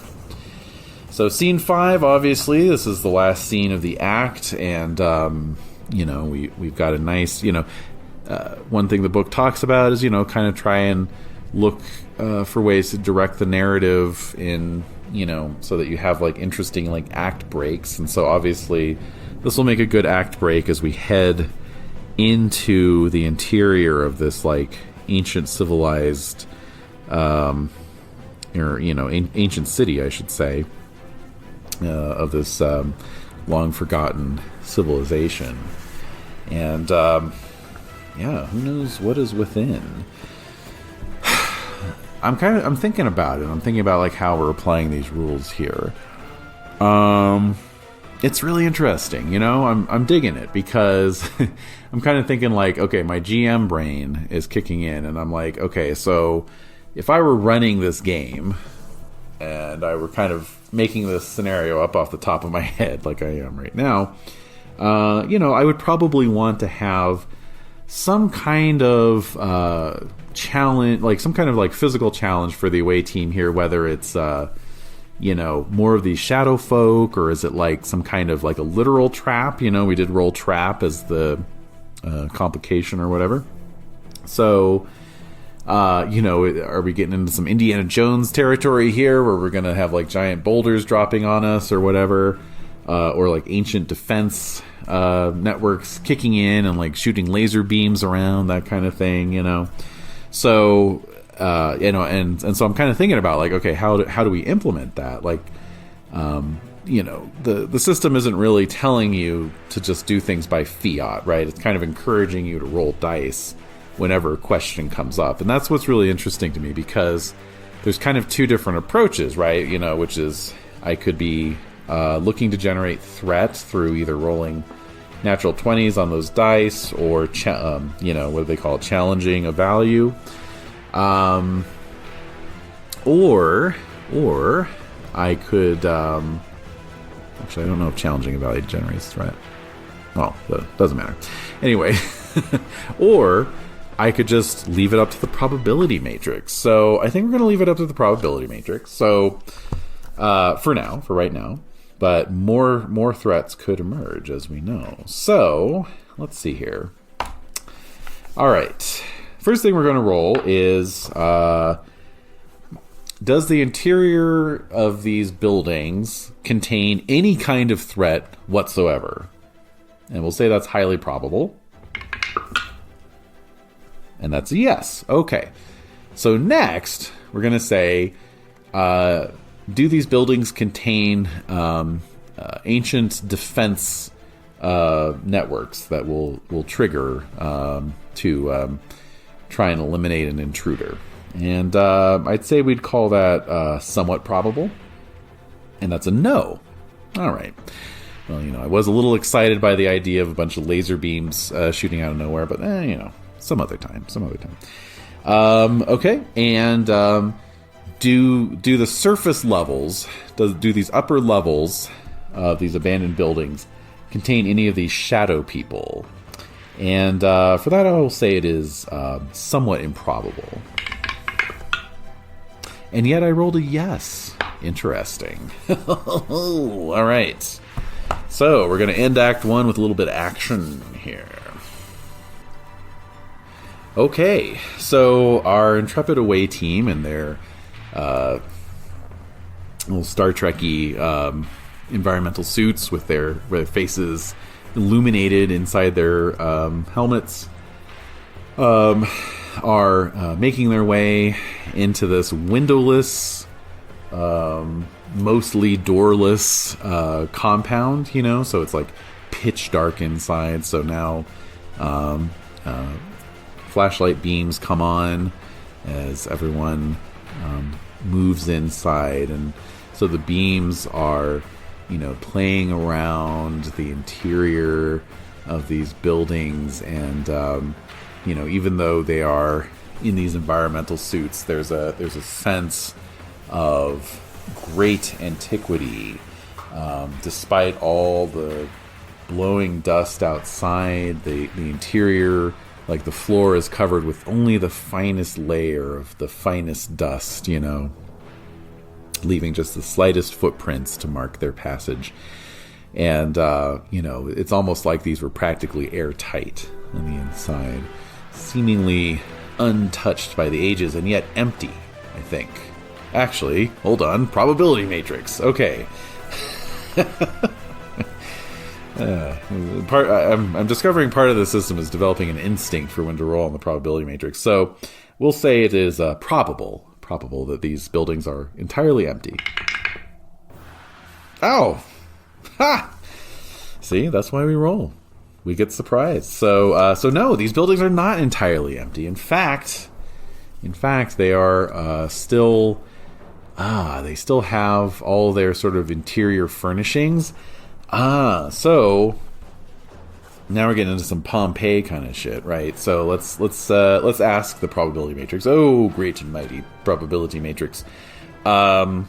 So scene 5, obviously, this is the last scene of the act, and, we've got a nice, one thing the book talks about is, kind of try and look for ways to direct the narrative in, so that you have, interesting, act breaks. And so, obviously, this will make a good act break as we head into the interior of this, ancient civilized, ancient city, I should say, of this long-forgotten civilization. And, who knows what is within. I'm thinking about it. I'm thinking about how we're applying these rules here. It's really interesting, I'm digging it, because I'm kind of thinking okay, my GM brain is kicking in, and I'm like, okay, so if I were running this game and I were kind of making this scenario up off the top of my head like I am right now, I would probably want to have some kind of challenge, some kind of physical challenge for the away team here, whether it's more of these shadow folk, or is it some kind of a literal trap. We did roll trap as the complication or whatever. So are we getting into some Indiana Jones territory here, where we're gonna have giant boulders dropping on us or whatever, or ancient defense networks kicking in and shooting laser beams around, that kind of thing, So, and so I'm kind of thinking about okay, how do we implement that? The system isn't really telling you to just do things by fiat, right? It's kind of encouraging you to roll dice whenever a question comes up. And that's what's really interesting to me, because there's kind of two different approaches, right? Which is, I could be looking to generate threat through either rolling natural 20s on those dice, or what do they call it, challenging a value, or I could actually, I don't know if challenging a value generates threat. Well, it doesn't matter anyway. Or I could just leave it up to the probability matrix. So I think we're going to leave it up to the probability matrix, so for right now. But more threats could emerge, as we know. So, let's see here. All right. First thing we're going to roll is, does the interior of these buildings contain any kind of threat whatsoever? And we'll say that's highly probable. And that's a yes. Okay. So next, we're going to say, do these buildings contain ancient defense networks that will trigger to try and eliminate an intruder? And I'd say we'd call that somewhat probable. And that's a no. All right. Well, I was a little excited by the idea of a bunch of laser beams shooting out of nowhere, but, some other time. Okay. And do the surface levels, do these upper levels of these abandoned buildings contain any of these shadow people? And for that, I will say it is somewhat improbable. And yet I rolled a yes. Interesting. All right. So we're going to end Act 1 with a little bit of action here. Okay. So our intrepid away team and their little Star Trek-y environmental suits with their faces illuminated inside their helmets are making their way into this windowless, mostly doorless compound, so it's like pitch dark inside. So now flashlight beams come on as everyone moves inside, and so the beams are playing around the interior of these buildings, and even though they are in these environmental suits, there's a sense of great antiquity, despite all the blowing dust outside. The interior, like the floor, is covered with only the finest layer of the finest dust, leaving just the slightest footprints to mark their passage. And it's almost like these were practically airtight on the inside, seemingly untouched by the ages, and yet empty, I think. Actually, hold on. Probability matrix. Okay. I'm discovering part of the system is developing an instinct for when to roll on the probability matrix. So we'll say it is probable that these buildings are entirely empty. Oh! Ha! See, that's why we roll. We get surprised. So no, these buildings are not entirely empty. In fact, they are still. They still have all their sort of interior furnishings. So now we're getting into some Pompeii kind of shit, right? So let's ask the probability matrix. Oh, great and mighty probability matrix. Do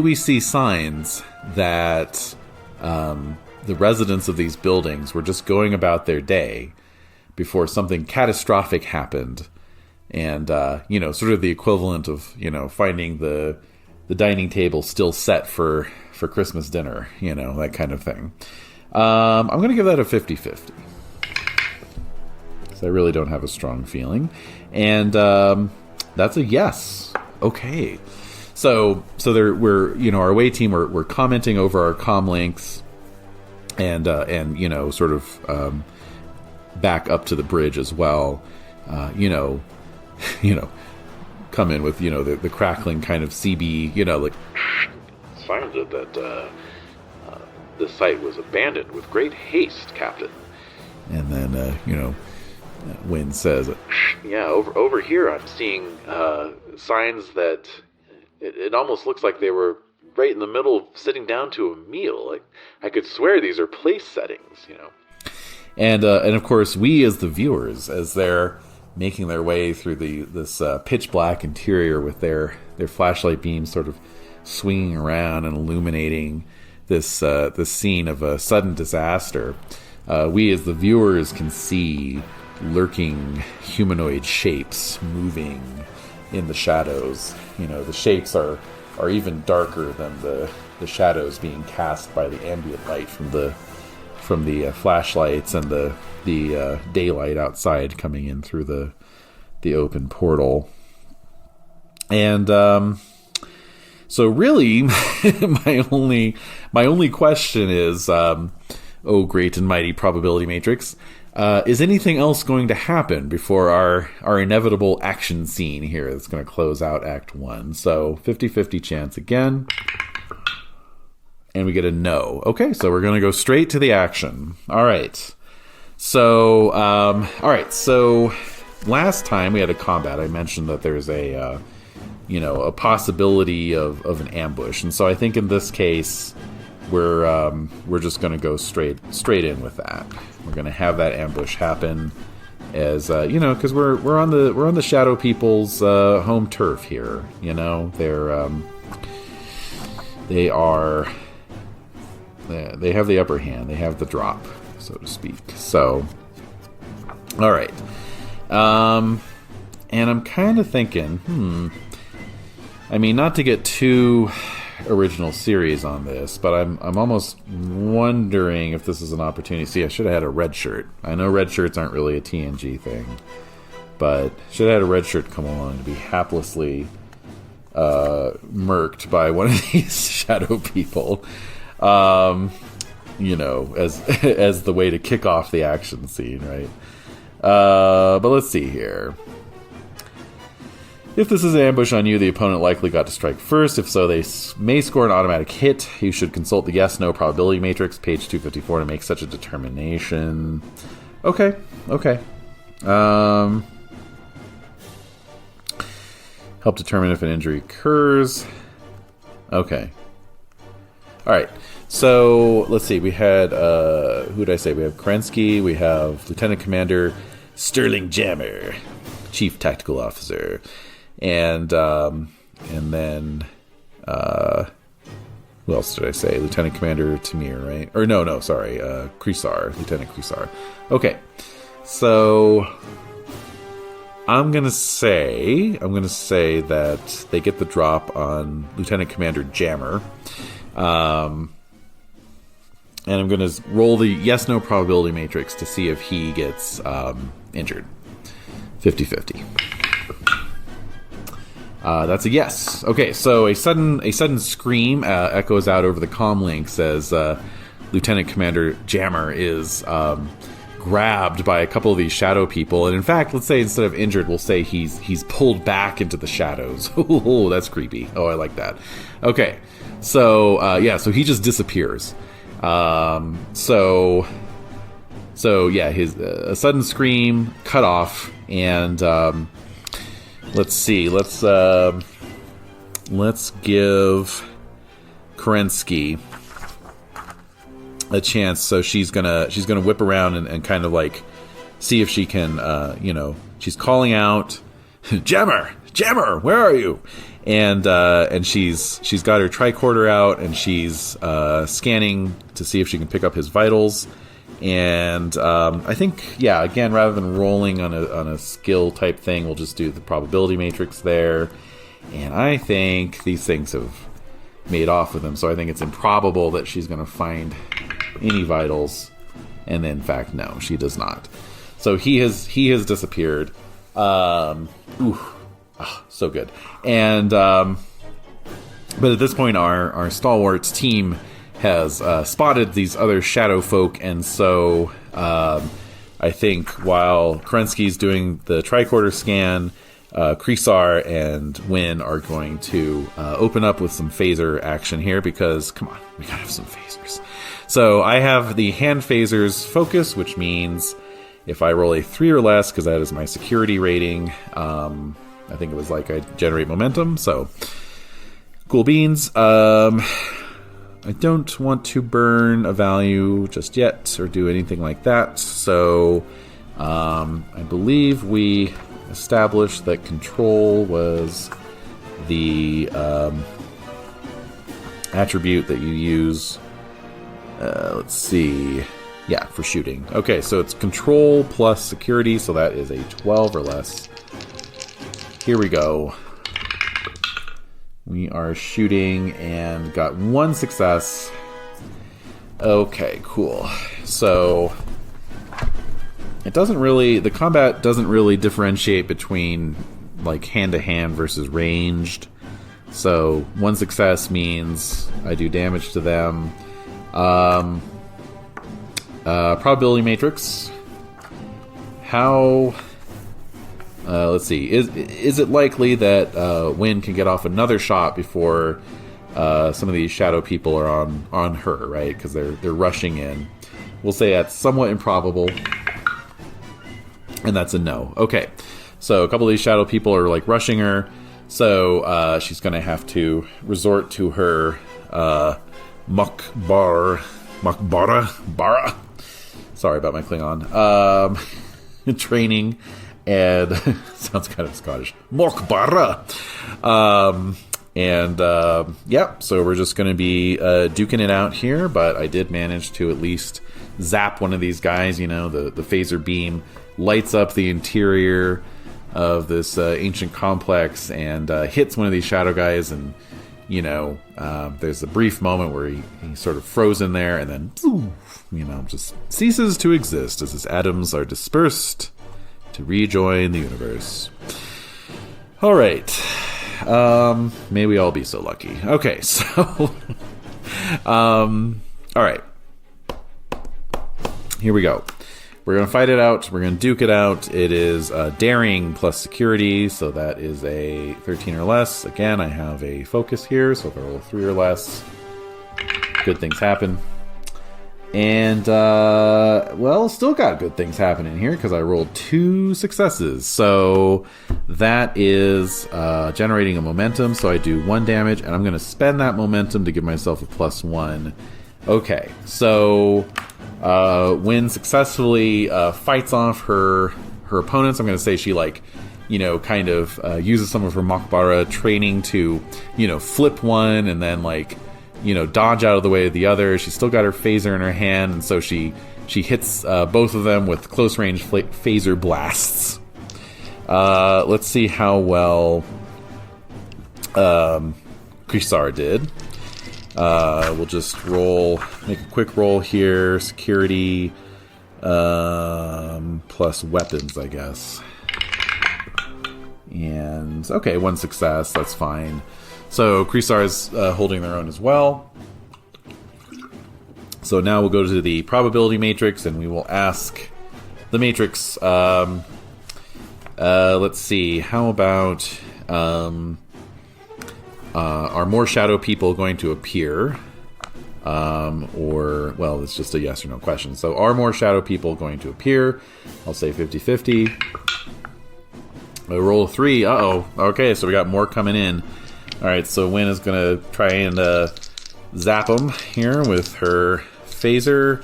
we see signs that the residents of these buildings were just going about their day before something catastrophic happened? And, sort of the equivalent of, finding the dining table still set for Christmas dinner, that kind of thing. I'm going to give that a 50-50. Because I really don't have a strong feeling. And that's a yes. Okay. So we're, our away team, we're commenting over our comm links and sort of back up to the bridge as well. Come in with, the crackling kind of CB, like, it's found that the site was abandoned with great haste, Captain. And then, Wyn says, yeah, over here I'm seeing signs that it almost looks like they were right in the middle of sitting down to a meal. I could swear these are place settings, And of course, we as the viewers, as they're making their way through this pitch black interior with their flashlight beams sort of swinging around and illuminating this scene of a sudden disaster, we as the viewers can see lurking humanoid shapes moving in the shadows. The shapes are even darker than the shadows being cast by the ambient light from the flashlights and the daylight outside coming in through the open portal. And so really my only question is oh great and mighty probability matrix. Is anything else going to happen before our inevitable action scene here that's going to close out Act 1? So 50-50 chance again. And we get a no. Okay, so we're going to go straight to the action. All right. So, So last time we had a combat, I mentioned that there's a possibility of an ambush. And so I think in this case, we're just going to go straight in with that. We're going to have that ambush happen, as because we're on the Shadow People's home turf here. They have the upper hand. They have the drop, so to speak. So, all right. And I'm kind of thinking, I mean, not to get too original series on this, but I'm almost wondering if this is an opportunity. See, I should have had a red shirt. I know red shirts aren't really a TNG thing, but should have had a red shirt come along to be haplessly murked by one of these Shadow People, as the way to kick off the action scene, right? But let's see here. If this is an ambush on you, the opponent likely got to strike first. If so, they may score an automatic hit. You should consult the yes-no probability matrix, page 254, to make such a determination. Okay. Help determine if an injury occurs. Okay. All right. So, let's see. We had, who did I say? We have Kerensky. We have Lieutenant Commander Sterling Jammer, Chief Tactical Officer. And then, who else did I say? Lieutenant Commander Tamir, right? Or no, sorry, Krisar, Lieutenant Krisar. Okay, so I'm gonna say that they get the drop on Lieutenant Commander Jammer, and I'm gonna roll the yes/no probability matrix to see if he gets injured. 50-50. That's a yes. Okay, so a sudden scream echoes out over the comm links as Lieutenant Commander Jammer is grabbed by a couple of these Shadow People, and in fact, let's say instead of injured, we'll say he's pulled back into the shadows. Oh, that's creepy. Oh, I like that. Okay, so so he just disappears. So his a sudden scream, cut off, and let's see. Let's give Kerensky a chance. So she's gonna whip around and kind of like see if she can, she's calling out, Jammer, where are you? And she's got her tricorder out and she's scanning to see if she can pick up his vitals. And I think, again, rather than rolling on a skill type thing, we'll just do the probability matrix there. And I think these things have made off with him, so I think it's improbable that she's going to find any vitals. And then, in fact, no, she does not. So he has disappeared. So good. And but at this point, our stalwarts team has spotted these other shadow folk, and so I think while Kerensky's doing the tricorder scan, Krisar and Wyn are going to open up with some phaser action here, because, come on, we gotta have some phasers. So I have the hand phasers focus, which means if I roll a 3 or less, because that is my security rating, I think it was like I generate momentum, so cool beans. I don't want to burn a value just yet or do anything like that, so I believe we established that control was the attribute that you use, let's see, for shooting. Okay, so it's control plus security, so that is a 12 or less. Here we go. We are shooting and got 1 success. Okay, cool. So the combat doesn't really differentiate between like hand-to-hand versus ranged. So 1 success means I do damage to them. Probability matrix. How... let's see. Is it likely that Wyn can get off another shot before some of these shadow people are on her, right? Because they're rushing in. We'll say that's somewhat improbable, and that's a no. Okay, so a couple of these shadow people are like rushing her, so she's going to have to resort to her Makbara. Sorry about my Klingon. Training. And sounds kind of Scottish. Mokbara. So we're just going to be duking it out here, but I did manage to at least zap one of these guys. You know, the phaser beam lights up the interior of this ancient complex and hits one of these shadow guys, and you know, there's a brief moment where he's sort of frozen there, and then just ceases to exist as his atoms are dispersed to rejoin the universe. All right. May we all be so lucky. Okay, so... all right. Here we go. We're going to fight it out. We're going to duke it out. It is daring plus security, so that is a 13 or less. Again, I have a focus here, so if I roll 3 or less, good things happen. And, still got good things happening here because I rolled 2 successes. So that is generating a momentum. So I do 1 damage, and I'm going to spend that momentum to give myself a +1. Okay, so Wyn successfully fights off her opponents. I'm going to say she, uses some of her Makbara training to, flip one and then, dodge out of the way of the other. She's still got her phaser in her hand, and so she hits both of them with close-range phaser blasts. Let's see how well Krisar did. We'll just make a quick roll here. Security plus weapons, I guess. And, okay, 1 success. That's fine. So Krisar is holding their own as well. So now we'll go to the probability matrix, and we will ask the matrix. Let's see. How about are more shadow people going to appear? It's just a yes or no question. So are more shadow people going to appear? I'll say 50-50. I roll a 3. Uh-oh. Okay, so we got more coming in. Alright, so Wyn is going to try and zap him here with her phaser.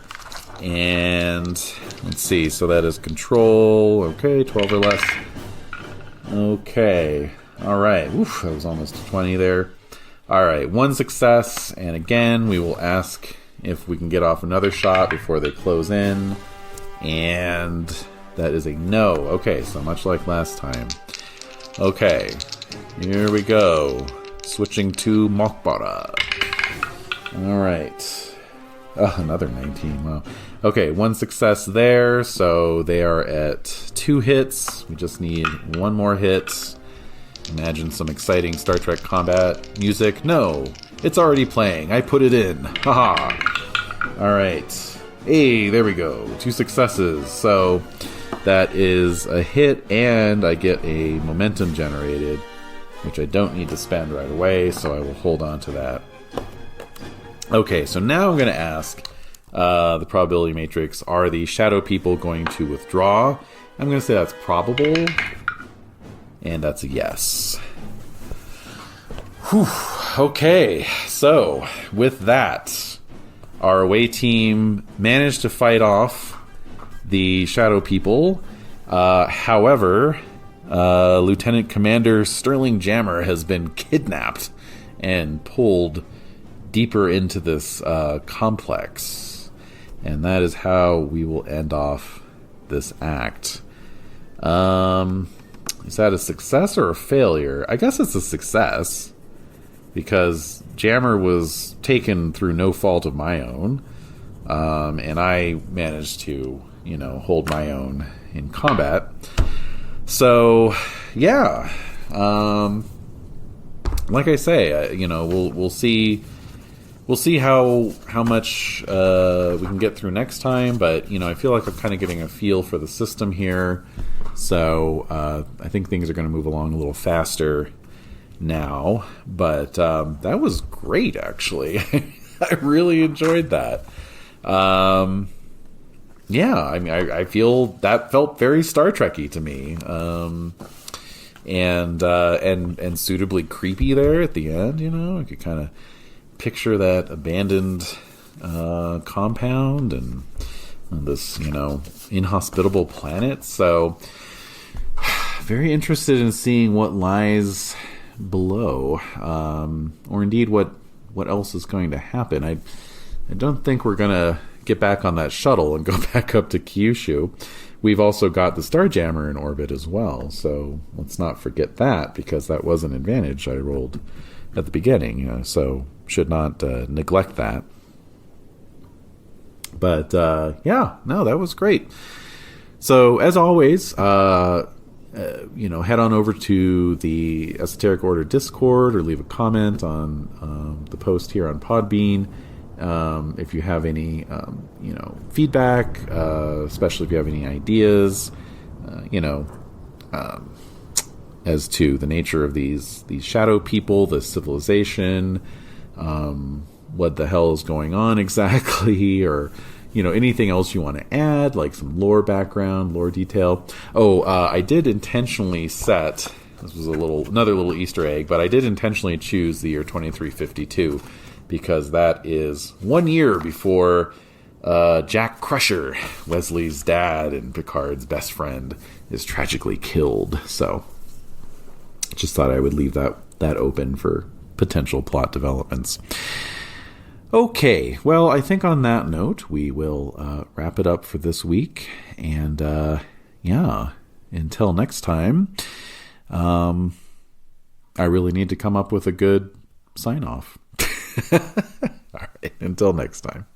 And let's see, so that is control. Okay, 12 or less. Okay. Alright, that was almost a 20 there. Alright, 1 success. And again, we will ask if we can get off another shot before they close in. And that is a no. Okay, so much like last time. Okay, here we go. Switching to Makbara. Alright. Oh, another 19. Wow. Okay, 1 success there. So they are at 2 hits. We just need 1 more hit. Imagine some exciting Star Trek combat music. No, it's already playing. I put it in. Haha. Alright. Hey, there we go. 2 successes. So that is a hit, and I get a momentum generated, which I don't need to spend right away, so I will hold on to that. Okay, so now I'm going to ask the probability matrix, are the shadow people going to withdraw? I'm going to say that's probable, and that's a yes. Whew. Okay, so with that, our away team managed to fight off the shadow people. However, Lieutenant Commander Sterling Jammer has been kidnapped and pulled deeper into this complex. And that is how we will end off this act. Is that a success or a failure? I guess it's a success, because Jammer was taken through no fault of my own, and I managed to, hold my own in combat. So, yeah, like I say, we'll see we'll see how much we can get through next time. But I feel like I'm kind of getting a feel for the system here, so I think things are going to move along a little faster now. But that was great, actually. I really enjoyed that. Yeah, I mean, I feel that felt very Star Trek-y to me, and suitably creepy there at the end. I could kind of picture that abandoned compound and this inhospitable planet. So very interested in seeing what lies below, or indeed what else is going to happen. I don't think we're gonna get back on that shuttle and go back up to Kyushu. We've also got the Starjammer in orbit as well, so let's not forget that, because that was an advantage I rolled at the beginning, so should not neglect that. But yeah, no, that was great. So as always, head on over to the Esoteric Order Discord or leave a comment on the post here on Podbean. If you have any, feedback, especially if you have any ideas, as to the nature of these shadow people, this civilization, what the hell is going on exactly, or anything else you want to add, like some lore background, lore detail. I did intentionally set, this was another little Easter egg, but I did intentionally choose the year 2352. Because that is 1 year before Jack Crusher, Wesley's dad and Picard's best friend, is tragically killed. So just thought I would leave that open for potential plot developments. Okay, well, I think on that note, we will wrap it up for this week. And until next time, I really need to come up with a good sign-off. All right, until next time.